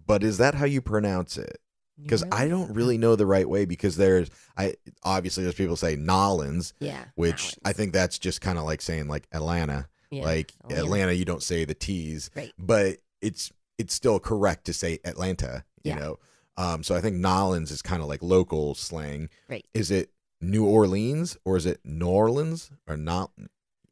Speaker 2: But is that how you pronounce it? Because I don't really know the right way. Because obviously there's people say Nolans,
Speaker 3: Yeah.
Speaker 2: which
Speaker 3: Nolans.
Speaker 2: I think that's just kind of like saying like Atlanta.
Speaker 3: Yeah,
Speaker 2: Like Atlanta, you don't say the T's,
Speaker 3: Right.
Speaker 2: but it's still correct to say Atlanta. You
Speaker 3: Yeah.
Speaker 2: know, so I think Nolans is kind of like local slang.
Speaker 3: Right.
Speaker 2: Is it New Orleans or is it New Orleans or not?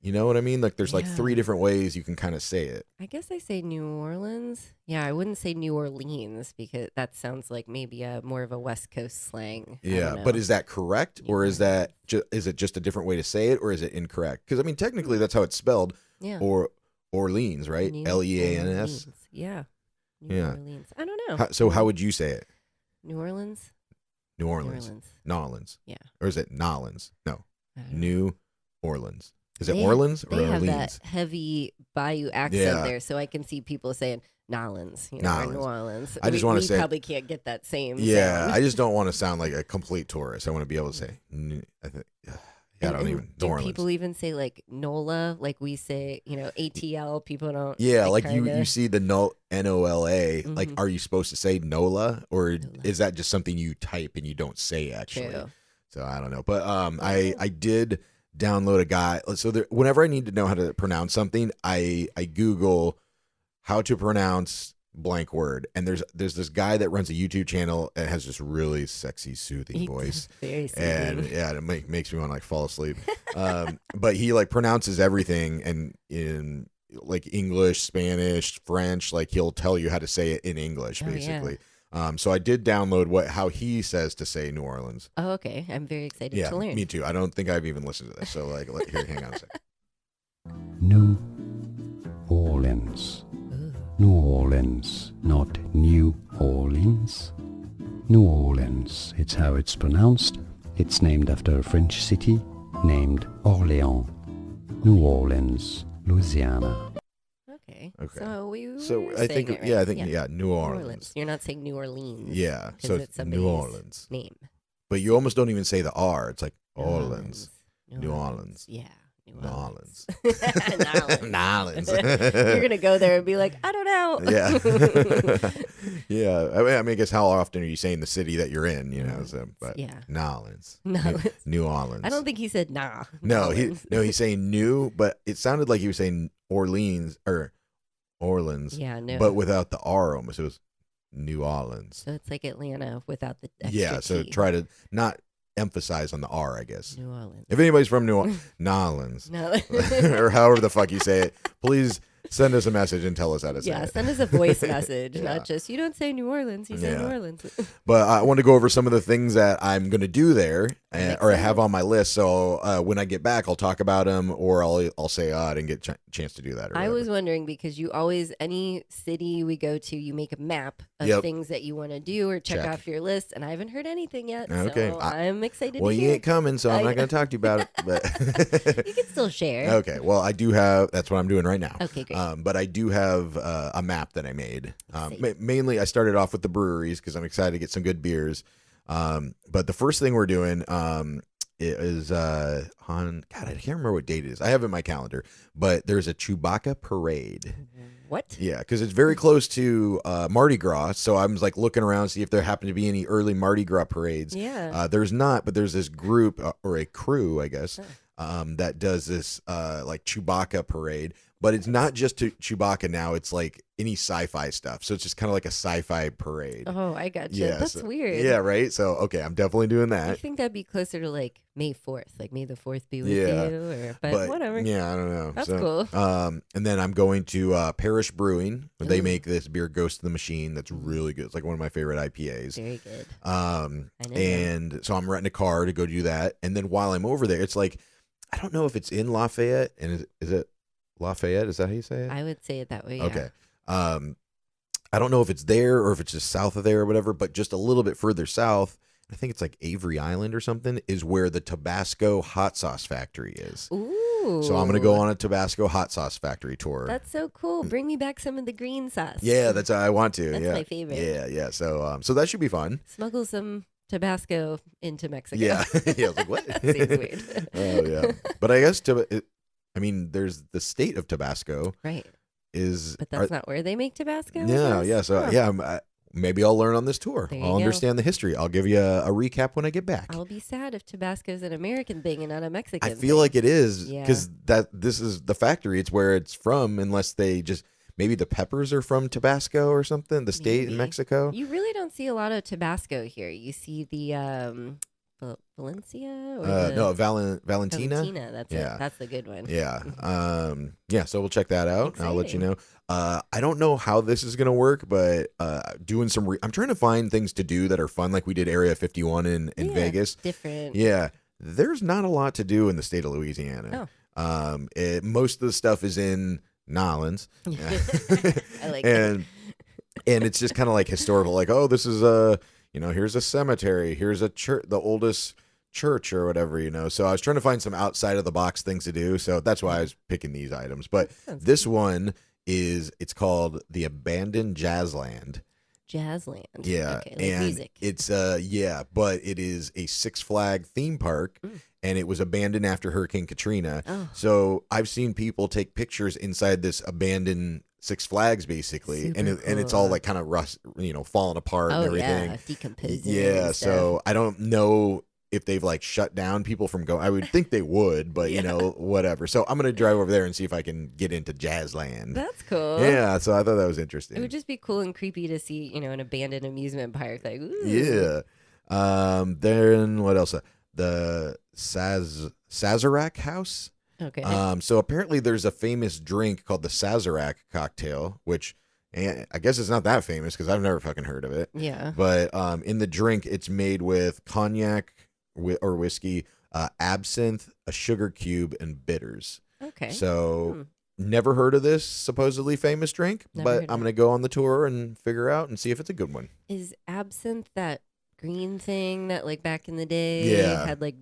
Speaker 2: You know what I mean? Like there's like
Speaker 3: Yeah.
Speaker 2: 3 different ways you can kind of say it.
Speaker 3: I guess I say New Orleans. Yeah, I wouldn't say New Orleans because that sounds like maybe more of a West Coast slang. I
Speaker 2: Yeah,
Speaker 3: don't
Speaker 2: but
Speaker 3: know.
Speaker 2: is that correct,
Speaker 3: New
Speaker 2: or is that is it just a different way to say it, or is it incorrect? Because I mean, technically, that's how it's spelled.
Speaker 3: Yeah.
Speaker 2: Or Orleans, right?
Speaker 3: New
Speaker 2: Leans.
Speaker 3: Orleans. Yeah. New
Speaker 2: Yeah.
Speaker 3: Orleans. I don't know.
Speaker 2: So how would you say it?
Speaker 3: New Orleans?
Speaker 2: New
Speaker 3: New
Speaker 2: Orleans.
Speaker 3: Orleans.
Speaker 2: Nolans.
Speaker 3: Yeah.
Speaker 2: Or is it Nolans? No.
Speaker 3: I don't know.
Speaker 2: New Orleans. Is it
Speaker 3: They-
Speaker 2: Orleans or
Speaker 3: They have
Speaker 2: Orleans?
Speaker 3: that heavy Bayou accent
Speaker 2: Yeah.
Speaker 3: there, so I can see people saying Nolans, or New
Speaker 2: Nolans.
Speaker 3: Orleans.
Speaker 2: I just wanna
Speaker 3: we
Speaker 2: say-
Speaker 3: probably can't get that same.
Speaker 2: Yeah,
Speaker 3: sound.
Speaker 2: I just don't want to sound like a complete tourist. I want to be able to say, I don't even, New
Speaker 3: Do
Speaker 2: Orleans.
Speaker 3: people even say like NOLA, like we say, ATL? People don't.
Speaker 2: Yeah,
Speaker 3: they
Speaker 2: like you
Speaker 3: kinda-
Speaker 2: see the NOLA. Like,
Speaker 3: Mhm.
Speaker 2: are you supposed to say NOLA, or
Speaker 3: NOLA.
Speaker 2: is that just something you type and you don't say actually?
Speaker 3: True.
Speaker 2: So I don't know, but I did download a guide. So whenever I need to know how to pronounce something, I Google how to pronounce blank word. And there's this guy that runs a YouTube channel and has this really sexy, soothing voice.
Speaker 3: Very soothing.
Speaker 2: And yeah, it makes me want to like fall asleep. But he like pronounces everything and in like English, Spanish, French, like he'll tell you how to say it in English, basically. So I did download how he says to say New Orleans.
Speaker 3: Oh, okay. I'm very excited
Speaker 2: Yeah,
Speaker 3: to learn.
Speaker 2: me too. I don't think I've even listened to this. So like, here, hang on a second.
Speaker 4: New Orleans. New Orleans, not New Orleans. New Orleans, it's how it's pronounced. It's named after a French city named Orléans. New Orleans, Louisiana.
Speaker 3: Okay.
Speaker 2: Okay.
Speaker 3: So we were
Speaker 2: So I think,
Speaker 3: saying it right.
Speaker 2: yeah, I think, New Orleans.
Speaker 3: You're not saying New Orleans.
Speaker 2: Yeah, so
Speaker 3: Because it's
Speaker 2: it's
Speaker 3: somebody's
Speaker 2: New Orleans.
Speaker 3: name.
Speaker 2: But you almost don't even say the R. It's like
Speaker 3: New
Speaker 2: Orleans. New Orleans.
Speaker 3: Yeah.
Speaker 2: New Orleans.
Speaker 3: Nolans.
Speaker 2: Nolans.
Speaker 3: You're going to go there and be like, I don't know.
Speaker 2: Yeah. Yeah. I mean, I guess how often are you saying the city that you're in, you know? So, but
Speaker 3: Yeah.
Speaker 2: Nolans.
Speaker 3: Nolans.
Speaker 2: New Orleans.
Speaker 3: I don't think he said nah.
Speaker 2: No,
Speaker 3: Nolans.
Speaker 2: he's saying new, but it sounded like he was saying Orleans or Orleans.
Speaker 3: Yeah, no.
Speaker 2: But without the R almost. It was New Orleans.
Speaker 3: So it's like Atlanta without the extra
Speaker 2: Yeah, so
Speaker 3: T.
Speaker 2: try to not emphasize on the R, I guess.
Speaker 3: New Orleans.
Speaker 2: If anybody's from Nolans,
Speaker 3: No.
Speaker 2: or however the fuck you say it, please send us a message and tell us how to say
Speaker 3: Yeah,
Speaker 2: it.
Speaker 3: send us a voice message,
Speaker 2: Yeah.
Speaker 3: not just, you don't say New Orleans, you say
Speaker 2: Yeah.
Speaker 3: New Orleans.
Speaker 2: But I want to go over some of the things that I'm going to do there, or I
Speaker 3: excited.
Speaker 2: have on my list. So when I get back, I'll talk about them, or I'll say, I didn't get a chance to do that. Or
Speaker 3: I
Speaker 2: whatever.
Speaker 3: was wondering because you always, any city we go to, you make a map of
Speaker 2: Yep.
Speaker 3: things that you want to do or check
Speaker 2: Check.
Speaker 3: off your list, and I haven't heard anything yet.
Speaker 2: Okay.
Speaker 3: So I'm excited
Speaker 2: Well,
Speaker 3: to
Speaker 2: you
Speaker 3: hear.
Speaker 2: ain't coming, so I'm
Speaker 3: I-
Speaker 2: not going to talk to you about it. But
Speaker 3: You can still share.
Speaker 2: okay. Well, I do have. That's what I'm doing right now.
Speaker 3: Okay, great.
Speaker 2: But I do have a map that I made.
Speaker 3: See.
Speaker 2: Mainly, I started off with the breweries because I'm excited to get some good beers. But the first thing we're doing is on. God, I can't remember what date it is. I have it in my calendar. But there's a Chewbacca parade.
Speaker 3: What?
Speaker 2: Yeah, because it's very close to Mardi Gras. So I was like looking around, see if there happened to be any early Mardi Gras parades.
Speaker 3: Yeah.
Speaker 2: There's not, but there's this group or a crew, I guess, that does this like Chewbacca parade. But it's not just to Chewbacca now. It's like any sci-fi stuff. So it's just kind of like a sci-fi parade.
Speaker 3: Oh, I got you.
Speaker 2: Yeah,
Speaker 3: That's
Speaker 2: so-
Speaker 3: weird.
Speaker 2: Yeah, right? So, okay, I'm definitely doing
Speaker 3: I
Speaker 2: that.
Speaker 3: think that'd be closer to like May 4th, like May the 4th be with
Speaker 2: Yeah.
Speaker 3: you, but whatever.
Speaker 2: Yeah, I don't know.
Speaker 3: That's
Speaker 2: So,
Speaker 3: cool.
Speaker 2: And then I'm going to Parish Brewing. They
Speaker 3: Ooh.
Speaker 2: make this beer Ghost of the Machine that's really good. It's like one of my favorite IPAs.
Speaker 3: Very good.
Speaker 2: I
Speaker 3: know that.
Speaker 2: And so I'm renting a car to go do that. And then while I'm over there, it's like, I don't know if it's in Lafayette. And is it Lafayette? Is that how you say it?
Speaker 3: I would say it that way. Yeah.
Speaker 2: Okay. I don't know if it's there or if it's just south of there or whatever, but just a little bit further south, I think it's like Avery Island or something, is where the Tabasco hot sauce factory is.
Speaker 3: Ooh.
Speaker 2: So I'm going to go on a Tabasco hot sauce factory tour.
Speaker 3: That's so cool. Bring me back some of the green sauce.
Speaker 2: Yeah, that's how I want to.
Speaker 3: That's
Speaker 2: yeah.
Speaker 3: my favorite.
Speaker 2: Yeah. So that should be fun.
Speaker 3: Smuggle some Tabasco into Mexico.
Speaker 2: Yeah. Yeah. I was like, what?
Speaker 3: That seems weird.
Speaker 2: Oh, yeah. But I guess, there's the state of Tabasco
Speaker 3: Right.
Speaker 2: is.
Speaker 3: But that's not where they make Tabasco? I
Speaker 2: No,
Speaker 3: guess?
Speaker 2: yeah. So,
Speaker 3: Huh.
Speaker 2: yeah, maybe I'll learn on this tour.
Speaker 3: There you
Speaker 2: I'll
Speaker 3: go.
Speaker 2: understand the history. I'll give you a recap when I get back.
Speaker 3: I'll be sad if Tabasco's an American thing and not a Mexican
Speaker 2: I feel
Speaker 3: thing.
Speaker 2: like it is
Speaker 3: Yeah.
Speaker 2: because this is the factory. It's where it's from, unless they just maybe the peppers are from Tabasco or something. The state in
Speaker 3: Maybe.
Speaker 2: Mexico.
Speaker 3: You really don't see a lot of Tabasco here. You see the Valencia or
Speaker 2: No, Valentina.
Speaker 3: Valentina. That's
Speaker 2: Yeah.
Speaker 3: it. That's the good one.
Speaker 2: Yeah. Yeah. So we'll check that out. I'll let you
Speaker 3: Exciting.
Speaker 2: know. I don't know how this is gonna work, but doing some. I'm trying to find things to do that are fun, like we did Area 51 in
Speaker 3: Yeah,
Speaker 2: Vegas.
Speaker 3: Different.
Speaker 2: Yeah. There's not a lot to do in the state of Louisiana. Most of the stuff is in Nolans.
Speaker 3: I like that.
Speaker 2: and it's just kind of like historical, like, oh, this is here's a cemetery, here's a church, the oldest church or whatever, so I was trying to find some outside of the box things to do, so that's why I was picking these items. But
Speaker 3: Sounds
Speaker 2: this one it's called the Abandoned Jazzland.
Speaker 3: Jazzland.
Speaker 2: Yeah,
Speaker 3: Okay, like
Speaker 2: and
Speaker 3: music.
Speaker 2: it's but it is a Six Flag theme park, and it was abandoned after Hurricane Katrina.
Speaker 3: Oh.
Speaker 2: So I've seen people take pictures inside this abandoned Six Flags, basically,
Speaker 3: Super
Speaker 2: and it's all
Speaker 3: cool.
Speaker 2: like kind of falling apart and
Speaker 3: Oh
Speaker 2: everything.
Speaker 3: yeah, decomposing.
Speaker 2: Yeah,
Speaker 3: and
Speaker 2: so
Speaker 3: stuff.
Speaker 2: I don't know if they've like shut down people from going. I would think they would, but you know, whatever. So I'm gonna drive over there and see if I can get into Jazzland.
Speaker 3: That's cool.
Speaker 2: Yeah, so I thought that was interesting.
Speaker 3: It would just be cool and creepy to see, you know, an abandoned amusement park. Like, ooh.
Speaker 2: Yeah. Then what else? The Sazerac House.
Speaker 3: Okay.
Speaker 2: So apparently there's a famous drink called the Sazerac cocktail, which I guess it's not that famous because I've never fucking heard of it.
Speaker 3: Yeah.
Speaker 2: But in the drink, it's made with cognac or whiskey, absinthe, a sugar cube, and bitters.
Speaker 3: Okay.
Speaker 2: So never heard of this supposedly famous drink, but I'm going to go on the tour and figure out and see if it's a good one.
Speaker 3: Is absinthe that green thing that like back in the day had like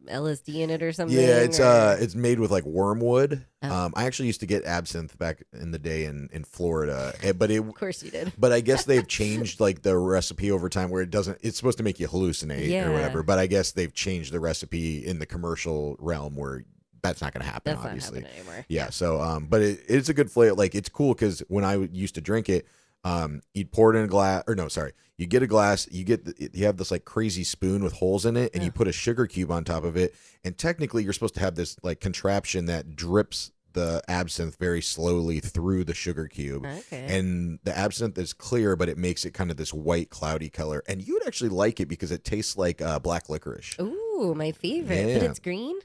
Speaker 3: LSD in it or something?
Speaker 2: Yeah, it's made with like wormwood. I actually used to get absinthe back in the day in Florida, but
Speaker 3: of course you did.
Speaker 2: But I guess they've changed like the recipe over time where it's supposed to make you hallucinate or whatever. But I guess they've changed the recipe in the commercial realm where that's not going to happen.
Speaker 3: That's
Speaker 2: obviously
Speaker 3: not happening anymore.
Speaker 2: Yeah. So but it's a good flavor. Like it's cool because when I used to drink it, you'd pour it in a glass, or no, sorry, you get a glass, you have this like crazy spoon with holes in it, and you put a sugar cube on top of it, and technically you're supposed to have this like contraption that drips the absinthe very slowly through the sugar cube.
Speaker 3: Okay.
Speaker 2: And the absinthe is clear, but it makes it kind of this white cloudy color, and you would actually like it because it tastes like black licorice.
Speaker 3: Ooh, my favorite.
Speaker 2: Yeah.
Speaker 3: But it's green?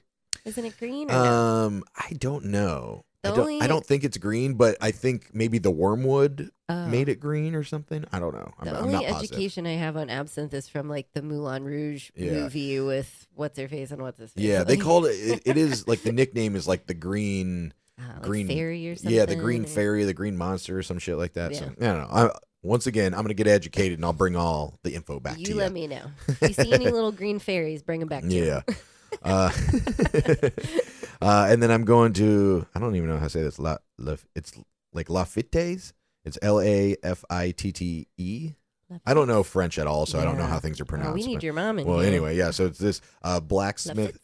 Speaker 3: Isn't it green? Or no?
Speaker 2: I don't know.
Speaker 3: The
Speaker 2: I don't think it's green, but I think maybe the wormwood made it green or something. I don't know.
Speaker 3: The
Speaker 2: I'm
Speaker 3: only
Speaker 2: not positive.
Speaker 3: education I have on absinthe is from like the Moulin Rouge movie with what's her face and what's his face.
Speaker 2: Yeah, they called it. It is like the nickname is like the green
Speaker 3: like fairy or something.
Speaker 2: Yeah, the green fairy, the green monster, or some shit like that. Yeah. So I don't know. Once again, I'm gonna get educated and I'll bring all the info back to you.
Speaker 3: You let me know. If you see any little green fairies, bring them back to
Speaker 2: Yeah.
Speaker 3: you.
Speaker 2: And then I'm going to, I don't even know how to say this. It's like Lafitte's. It's Lafitte. I don't know French at all, so I don't know how things are pronounced.
Speaker 3: We need your mom in
Speaker 2: here. Well,
Speaker 3: here.
Speaker 2: anyway, yeah. So it's this blacksmith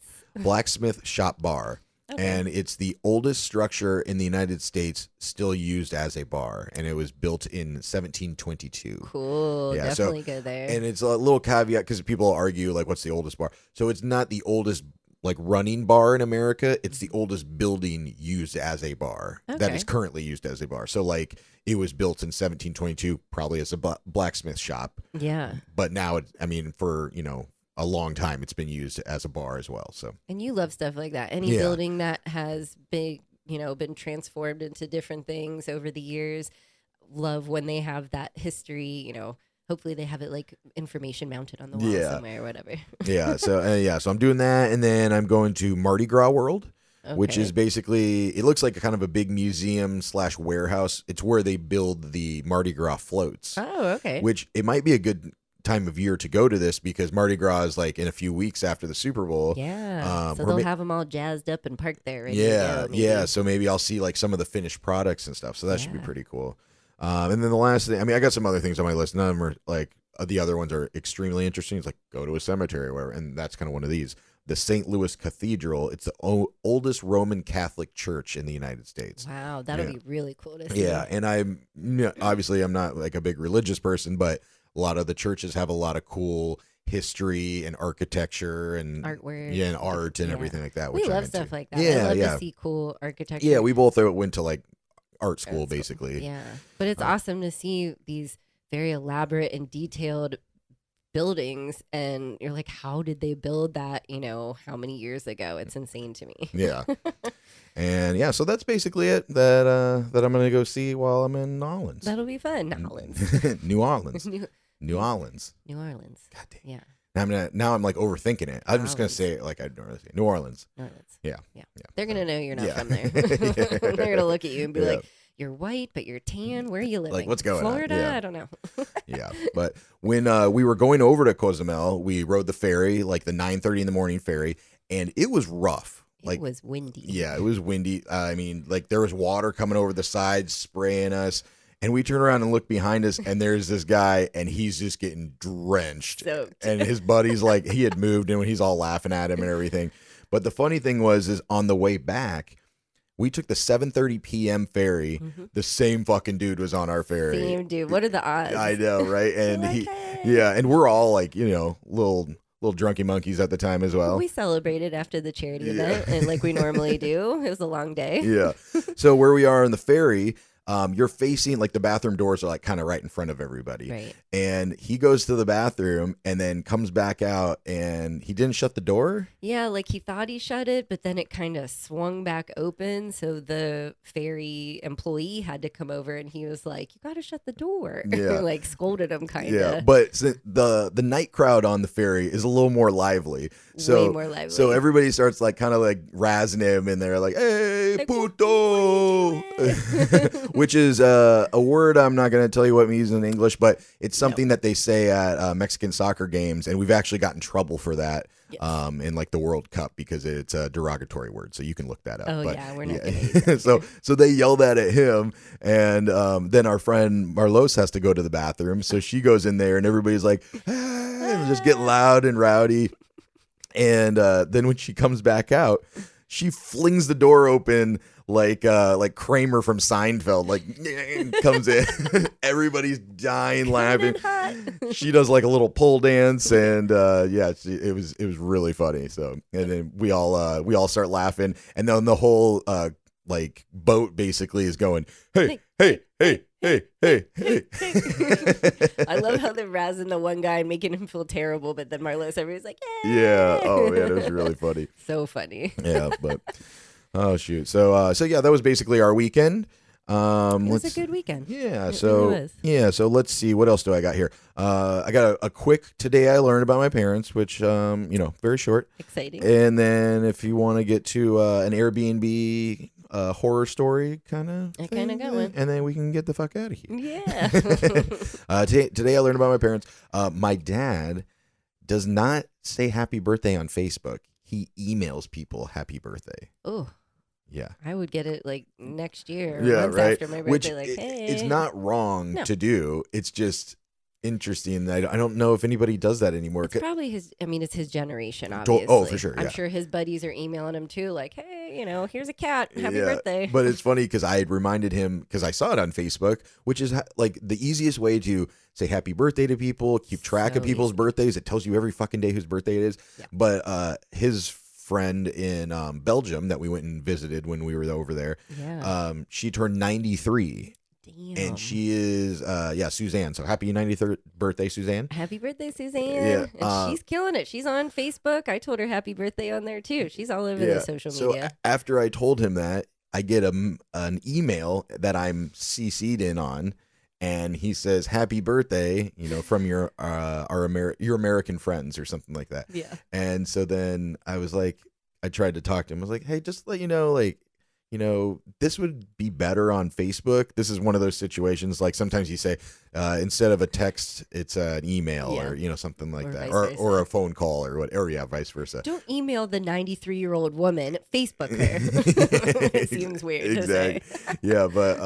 Speaker 2: shop bar. Okay. And it's the oldest structure in the United States still used as a bar, and it was built in 1722.
Speaker 3: Cool,
Speaker 2: yeah,
Speaker 3: definitely go there.
Speaker 2: And it's a little caveat because people argue like, what's the oldest bar? So it's not the oldest like running bar in America. It's the oldest building used as a bar that is currently used as a bar. So like it was built in 1722, probably as a blacksmith shop.
Speaker 3: Yeah.
Speaker 2: But now for a long time it's been used as a bar as well. So
Speaker 3: and you love stuff like that. Any building that has been transformed into different things over the years, love when they have that history. Hopefully they have it like information mounted on the wall somewhere or whatever.
Speaker 2: So I'm doing that, and then I'm going to Mardi Gras World, which is basically, it looks like a kind of a big museum / warehouse. It's where they build the Mardi Gras floats.
Speaker 3: Oh, okay.
Speaker 2: Which it might be a good time of year to go to this because Mardi Gras is like in a few weeks after the Super Bowl.
Speaker 3: Yeah. So they'll have them all jazzed up and parked there.
Speaker 2: Yeah. So maybe I'll see like some of the finished products and stuff. So that should be pretty cool. And then the last thing, I got some other things on my list. None of them are like the other ones are extremely interesting. It's like go to a cemetery or whatever. And that's kind of one of these. The St. Louis Cathedral. It's the oldest Roman Catholic church in the United States.
Speaker 3: Wow. That'll be really cool to see.
Speaker 2: Yeah. And I'm not like a big religious person, but a lot of the churches have a lot of cool history and architecture and
Speaker 3: artwork.
Speaker 2: Yeah, and art and everything like that.
Speaker 3: We love stuff like that. I love to see cool architecture.
Speaker 2: Yeah, we both went to like art school basically.
Speaker 3: Yeah. But it's awesome to see these very elaborate and detailed buildings, and you're like, how did they build that, how many years ago? It's insane to me.
Speaker 2: Yeah. And so that's basically it that I'm gonna go see while I'm in New Orleans.
Speaker 3: That'll be fun. New Orleans.
Speaker 2: New Orleans.
Speaker 3: New
Speaker 2: Orleans.
Speaker 3: God damn. Yeah.
Speaker 2: Now I'm like overthinking it. I'm just gonna say it like I'd normally say. New Orleans.
Speaker 3: New Orleans.
Speaker 2: Yeah.
Speaker 3: They're gonna know you're not from there. They're gonna look at you and be like, you're white, but you're tan. Where are you living?
Speaker 2: Like, what's going
Speaker 3: Florida?
Speaker 2: on? Yeah.
Speaker 3: I don't know.
Speaker 2: Yeah. But when we were going over to Cozumel, we rode the ferry, like the 9:30 in the morning ferry, and it was rough. Like,
Speaker 3: it was windy.
Speaker 2: Yeah, it was windy. Like there was water coming over the sides, spraying us. And we turn around and look behind us, and there's this guy, and he's just getting drenched.
Speaker 3: Soaked.
Speaker 2: And his buddy's like, he had moved, and he's all laughing at him and everything. But the funny thing is on the way back, we took the 7:30 p.m. ferry. Mm-hmm. The same fucking dude was on our ferry.
Speaker 3: Same dude. What are the odds?
Speaker 2: I know, right? And and we're all like, little little drunky monkeys at the time as well.
Speaker 3: We celebrated after the charity event, and like we normally do. It was a long day.
Speaker 2: Yeah. So where we are in the ferry, you're facing, like, the bathroom doors are like kind of right in front of everybody.
Speaker 3: Right.
Speaker 2: And he goes to the bathroom and then comes back out, and he didn't shut the door.
Speaker 3: Yeah, like he thought he shut it, but then it kind of swung back open. So the ferry employee had to come over, and he was like, "You got to shut the door."
Speaker 2: Yeah.
Speaker 3: Like scolded him kind of.
Speaker 2: Yeah, but the night crowd on the ferry is a little more lively. So,
Speaker 3: way more lively.
Speaker 2: So everybody starts like kind of like razzing him, and they're like, "Hey,
Speaker 3: Like,
Speaker 2: puto,"
Speaker 3: what are you doing?
Speaker 2: which is a word I'm not going to tell you what it means in English, but it's something that they say at Mexican soccer games, and we've actually gotten in trouble for that.
Speaker 3: Yes.
Speaker 2: In like the World Cup, because it's a derogatory word, so you can look that up.
Speaker 3: Oh,
Speaker 2: But,
Speaker 3: yeah, we're not gonna use that
Speaker 2: so they yell that at him, and then our friend Marlos has to go to the bathroom, so she goes in there, and everybody's like, and just get loud and rowdy. And then when she comes back out, she flings the door open like Kramer from Seinfeld, like comes in. Everybody's dying laughing. She does like a little pole dance, and it was really funny. So, and then we all start laughing, and then the whole like boat basically is going, hey, hey, hey, hey, hey, hey.
Speaker 3: I love how they're razzing the one guy and making him feel terrible, but then Marlos, everybody's like, "Yay!"
Speaker 2: Yeah. Oh man, it was really funny.
Speaker 3: So funny.
Speaker 2: Yeah, but oh shoot. So yeah, that was basically our weekend.
Speaker 3: It was a good weekend.
Speaker 2: Yeah.
Speaker 3: It
Speaker 2: So
Speaker 3: really was.
Speaker 2: yeah. So let's see. What else do I got here? I got a quick today I learned about my parents, which very short.
Speaker 3: Exciting.
Speaker 2: And then if you want to get to an Airbnb horror story kind of,
Speaker 3: I kinda got one.
Speaker 2: and then we can get the fuck out of here.
Speaker 3: Yeah.
Speaker 2: Today I learned about my parents. My dad does not say happy birthday on Facebook. He emails people happy birthday.
Speaker 3: Oh,
Speaker 2: Yeah.
Speaker 3: I would get it like next year. Or
Speaker 2: Yeah,
Speaker 3: months
Speaker 2: right.
Speaker 3: after my birthday,
Speaker 2: Which
Speaker 3: like, hey.
Speaker 2: it's not wrong
Speaker 3: No.
Speaker 2: to do. It's just interesting. I don't know if anybody does that anymore.
Speaker 3: It's probably it's his generation,
Speaker 2: Oh,
Speaker 3: obviously.
Speaker 2: for sure,
Speaker 3: I'm
Speaker 2: yeah.
Speaker 3: sure his buddies are emailing him too, like, hey, here's a cat. Happy
Speaker 2: Yeah,
Speaker 3: birthday.
Speaker 2: But it's funny because I had reminded him, because I saw it on Facebook, which is like the easiest way to say happy birthday to people, keep track of
Speaker 3: So
Speaker 2: people's
Speaker 3: easy.
Speaker 2: birthdays. It tells you every fucking day whose birthday it is.
Speaker 3: Yeah.
Speaker 2: But his friend in Belgium that we went and visited when we were over there,
Speaker 3: Yeah.
Speaker 2: she turned 93.
Speaker 3: Damn.
Speaker 2: And she is, Suzanne. So happy 93rd birthday, Suzanne.
Speaker 3: Happy birthday, Suzanne.
Speaker 2: Yeah,
Speaker 3: And she's killing it. She's on Facebook. I told her happy birthday on there too. She's all over the social media.
Speaker 2: So after I told him that, I get an email that I'm CC'd in on, and he says happy birthday, from your your American friends or something like that.
Speaker 3: Yeah.
Speaker 2: And so then I was like, I tried to talk to him. I was like, hey, just to let you know, like, this would be better on Facebook. This is one of those situations, like sometimes you say, instead of a text, it's an email or, something like
Speaker 3: Or
Speaker 2: that,
Speaker 3: vice
Speaker 2: or
Speaker 3: versa.
Speaker 2: a phone call or what, or vice versa.
Speaker 3: Don't email the 93-year-old woman. Facebook her. It seems weird to say.
Speaker 2: Yeah, but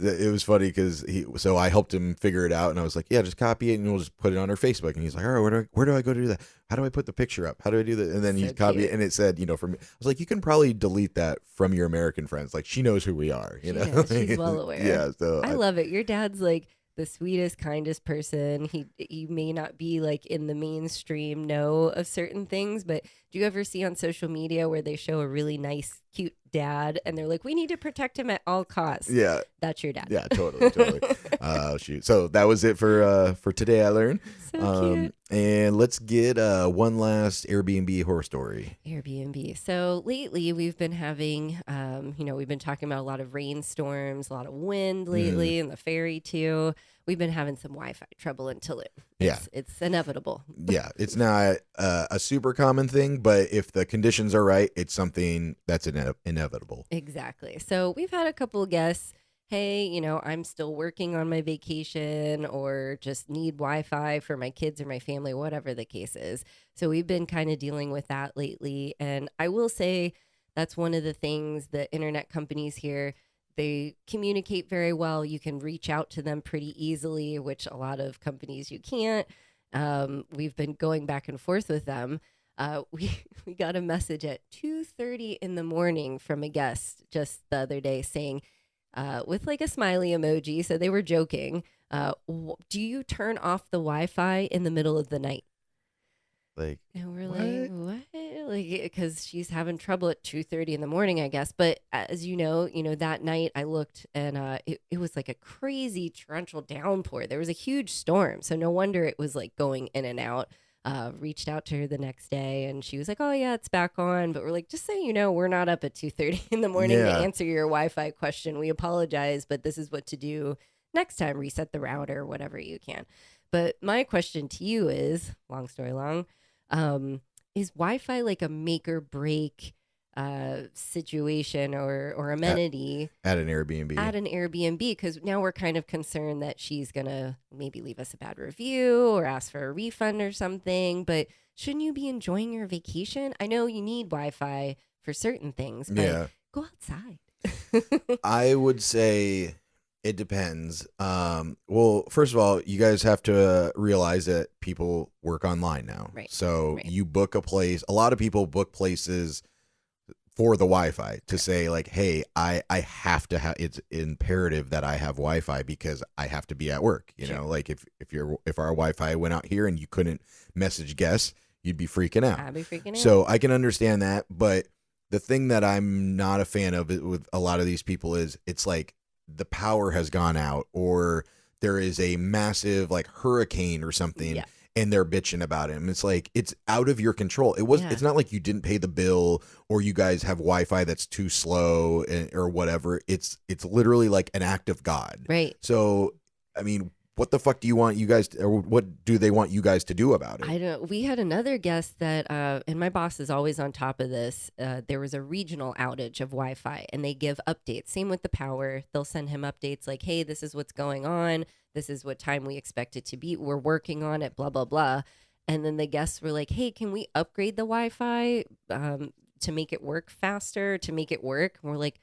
Speaker 2: it was funny because so I helped him figure it out, and I was like, yeah, just copy it and we'll just put it on our Facebook. And he's like, all right, where do I go to do that? How do I put the picture up? How do I do that? And then
Speaker 3: So
Speaker 2: he copied
Speaker 3: cute.
Speaker 2: it, and it said, from, I was like, you can probably delete that from your American friends. Like, she knows who we are,
Speaker 3: She does. She's well aware.
Speaker 2: Yeah, so
Speaker 3: I love it. Your dad's like the sweetest, kindest person. He may not be like in the mainstream know of certain things, but do you ever see on social media where they show a really nice, cute dad and they're like, we need to protect him at all costs?
Speaker 2: Yeah.
Speaker 3: That's your dad.
Speaker 2: Yeah, totally. Shoot. So that was it for Today I Learned.
Speaker 3: So cute.
Speaker 2: And let's get one last Airbnb horror story.
Speaker 3: Airbnb. So lately we've been having, we've been talking about a lot of rainstorms, a lot of wind lately, and the ferry too. We've been having some Wi-Fi trouble until it's inevitable.
Speaker 2: Yeah, it's not a super common thing, but if the conditions are right, it's something that's inevitable.
Speaker 3: Exactly. So we've had a couple of guests. Hey, I'm still working on my vacation or just need Wi-Fi for my kids or my family, whatever the case is. So we've been kind of dealing with that lately. And I will say that's one of the things the internet companies here, they communicate very well. You can reach out to them pretty easily, which a lot of companies you can't. We've been going back and forth with them. We got a message at 2:30 in the morning from a guest just the other day saying, with like a smiley emoji, so they were joking, do you turn off the Wi-Fi in the middle of the night?
Speaker 2: Like,
Speaker 3: And we're
Speaker 2: what?
Speaker 3: like, what? Like, because she's having trouble at 2:30 in the morning, I guess. But as you know, that night I looked and it was like a crazy torrential downpour. There was a huge storm. So no wonder it was like going in and out. Reached out to her the next day and she was like, oh yeah, it's back on. But we're like, just so you know, we're not up at 2:30 in the morning
Speaker 2: Yeah.
Speaker 3: to answer your Wi-Fi question. We apologize, but this is what to do next time. Reset the router, whatever you can. But my question to you is, long story long, is Wi-Fi like a make or break situation or amenity
Speaker 2: At an Airbnb.
Speaker 3: at an Airbnb? Because now we're kind of concerned that she's going to maybe leave us a bad review or ask for a refund or something. But shouldn't you be enjoying your vacation? I know you need Wi-Fi for certain things, but
Speaker 2: Yeah.
Speaker 3: go outside.
Speaker 2: I would say it depends. Well, first of all, you guys have to realize that people work online now.
Speaker 3: Right.
Speaker 2: So
Speaker 3: Right.
Speaker 2: you book a place. A lot of people book places for the Wi-Fi to say like, hey, I have to have, it's imperative that I have Wi-Fi because I have to be at work. You
Speaker 3: Sure.
Speaker 2: know, like if our Wi-Fi went out here and you couldn't message guests, you'd be freaking out.
Speaker 3: I'd be freaking out.
Speaker 2: So I can understand that, but the thing that I'm not a fan of with a lot of these people is it's like the power has gone out or there is a massive like hurricane or something
Speaker 3: Yeah.
Speaker 2: and they're bitching about it. And it's like it's out of your control.
Speaker 3: Yeah.
Speaker 2: It's not like you didn't pay the bill or you guys have Wi-Fi that's too slow or whatever. It's literally like an act of God.
Speaker 3: Right.
Speaker 2: So I mean, what the fuck do you want you guys or what do they want you guys to do about it?
Speaker 3: I don't. We had another guest that, and my boss is always on top of this. There was a regional outage of Wi-Fi, and they give updates. Same with the power. They'll send him updates like, "Hey, this is what's going on. This is what time we expect it to be. We're working on it. Blah blah blah." And then the guests were like, "Hey, can we upgrade the Wi-Fi to make it work faster? To make it work?" And we're like,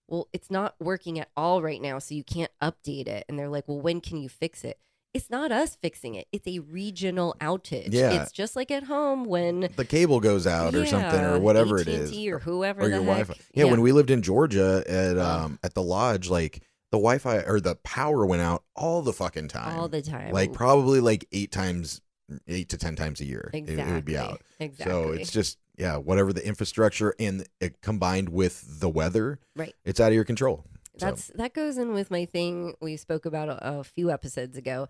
Speaker 3: well, it's not working at all right now, so you can't update it. And they're like, well, when can you fix it? It's not us fixing it. It's a regional outage.
Speaker 2: Yeah.
Speaker 3: It's just like at home when
Speaker 2: The cable goes out or something or whatever it is.
Speaker 3: AT&T or whoever
Speaker 2: Or
Speaker 3: the
Speaker 2: your
Speaker 3: heck.
Speaker 2: Wi-Fi. Yeah, when we lived in Georgia at the lodge, like the Wi-Fi or the power went out all the fucking time.
Speaker 3: all the time.
Speaker 2: Like probably like 8 to 10 times a year.
Speaker 3: Exactly.
Speaker 2: It would be out.
Speaker 3: Exactly.
Speaker 2: So it's just whatever the infrastructure and it combined with the weather,
Speaker 3: right.
Speaker 2: it's out of your control. So,
Speaker 3: That goes in with my thing we spoke about a few episodes ago,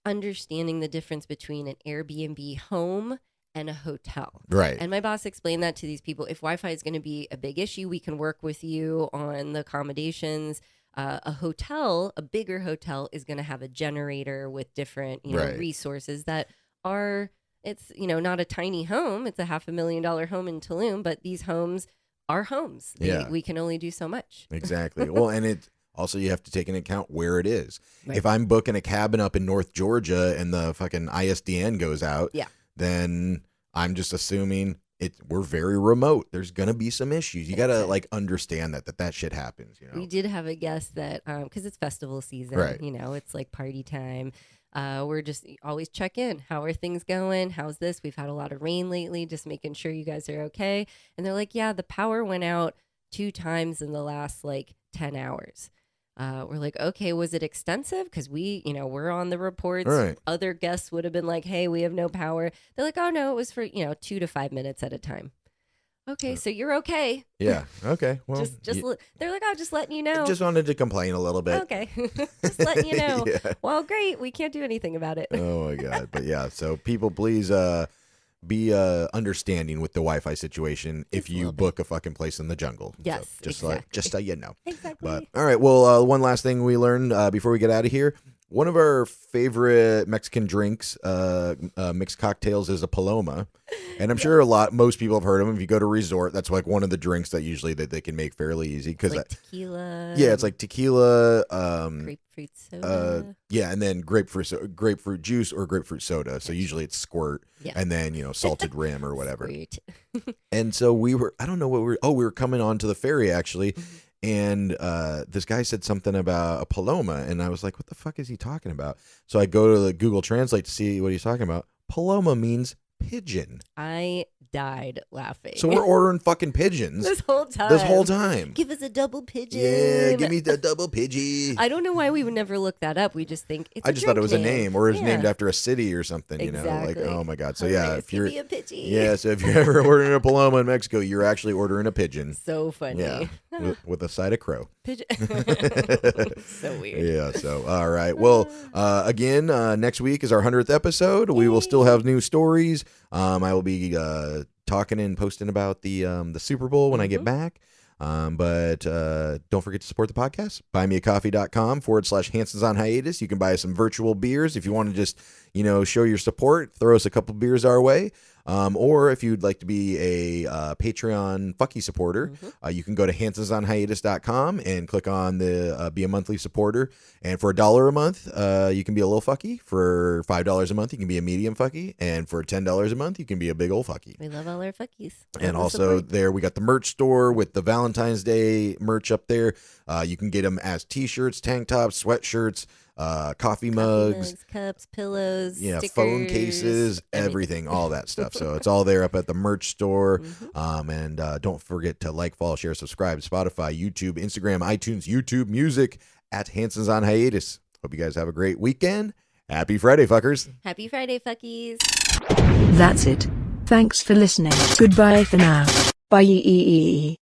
Speaker 3: understanding the difference between an Airbnb home and a hotel.
Speaker 2: right.
Speaker 3: And my boss explained that to these people. If Wi-Fi is going to be a big issue, we can work with you on the accommodations. A hotel, a bigger hotel, is going to have a generator with different,
Speaker 2: Right.
Speaker 3: resources that are. It's not a tiny home. It's a $500,000 home in Tulum, but these homes are homes.
Speaker 2: Yeah.
Speaker 3: We can only do so much.
Speaker 2: Exactly. Well, and it also you have to take into account where it is.
Speaker 3: Right.
Speaker 2: If I'm booking a cabin up in North Georgia and the fucking ISDN goes out,
Speaker 3: Yeah.
Speaker 2: then I'm just assuming we're very remote. There's gonna be some issues. You gotta like understand that shit happens.
Speaker 3: We did have a guest that because it's festival season,
Speaker 2: Right.
Speaker 3: it's like party time. We're just always check in. How are things going? How's this? We've had a lot of rain lately, just making sure you guys are okay. And they're like, yeah, the power went out 2 times in the last like 10 hours. We're like, okay, was it extensive? Because we're on the reports.
Speaker 2: Right.
Speaker 3: Other guests would have been like, hey, we have no power. They're like, oh no, it was for 2 to 5 minutes at a time. Okay, so you're okay.
Speaker 2: Yeah. Okay. Well,
Speaker 3: They're like, oh, just letting you know.
Speaker 2: just wanted to complain a little bit.
Speaker 3: Okay. Just letting you know.
Speaker 2: Yeah.
Speaker 3: Well, great. We can't do anything about it.
Speaker 2: Oh my god. But yeah, so people please be understanding with the Wi-Fi situation if
Speaker 3: Just a
Speaker 2: you
Speaker 3: little bit.
Speaker 2: book a fucking place in the jungle.
Speaker 3: Yes,
Speaker 2: So just
Speaker 3: exactly.
Speaker 2: so you know.
Speaker 3: Exactly.
Speaker 2: But all right, well, one last thing we learned before we get out of here. One of our favorite Mexican drinks, mixed cocktails, is a paloma, and I'm sure most people have heard of them. If you go to a resort, that's like one of the drinks that usually that they can make fairly easy because
Speaker 3: like tequila.
Speaker 2: yeah, it's like tequila,
Speaker 3: grapefruit soda.
Speaker 2: yeah, and then grapefruit juice or grapefruit soda. So usually it's squirt,
Speaker 3: Yeah.
Speaker 2: and then salted rim or whatever.
Speaker 3: Sweet.
Speaker 2: And so we were coming onto the ferry actually. And this guy said something about a paloma, and I was like, what the fuck is he talking about? So I go to the Google Translate to see what he's talking about. Paloma means pigeon.
Speaker 3: I died laughing.
Speaker 2: So we're ordering fucking pigeons
Speaker 3: this whole time. Give us a double pigeon.
Speaker 2: Yeah, give me the double pidgey.
Speaker 3: I don't know why we would never look that up. We just think it's
Speaker 2: I just thought it was a name, or it's
Speaker 3: Yeah.
Speaker 2: named after a city or something. You know, like
Speaker 3: Exactly.
Speaker 2: oh my god. So
Speaker 3: Hilarious.
Speaker 2: yeah, if you're
Speaker 3: Give me a pidgey.
Speaker 2: yeah, so if you're ever ordering a Paloma in Mexico, you're actually ordering a pigeon.
Speaker 3: So funny.
Speaker 2: Yeah, with a side of crow.
Speaker 3: Pigeon. So weird.
Speaker 2: Yeah. So all right. Well, again, next week is our 100th episode. We will still have new stories. I will be talking and posting about the Super Bowl when I get back. But don't forget to support the podcast. buymeacoffee.com/Hansons on Hiatus. You can buy us some virtual beers if you want to just, show your support. Throw us a couple beers our way. Or if you'd like to be a Patreon fucky supporter, you can go to hansonsonhiatus.com and click on the be a monthly supporter. And for $1 a month, you can be a little fucky. For $5 a month, you can be a medium fucky. And for $10 a month, you can be a big old fucky.
Speaker 3: We love all our fuckies.
Speaker 2: And also there we got the merch store with the Valentine's Day merch up there. You can get them as t-shirts, tank tops, sweatshirts, coffee mugs,
Speaker 3: cups, pillows, stickers,
Speaker 2: phone cases, everything, all that stuff. So it's all there up at the merch store. And don't forget to like, follow, share, subscribe, Spotify, YouTube, Instagram, iTunes, YouTube Music at Hansons on Hiatus. Hope you guys have a great weekend. Happy Friday, fuckers.
Speaker 3: Happy Friday, fuckies.
Speaker 5: That's it. Thanks for listening. Goodbye for now. Bye.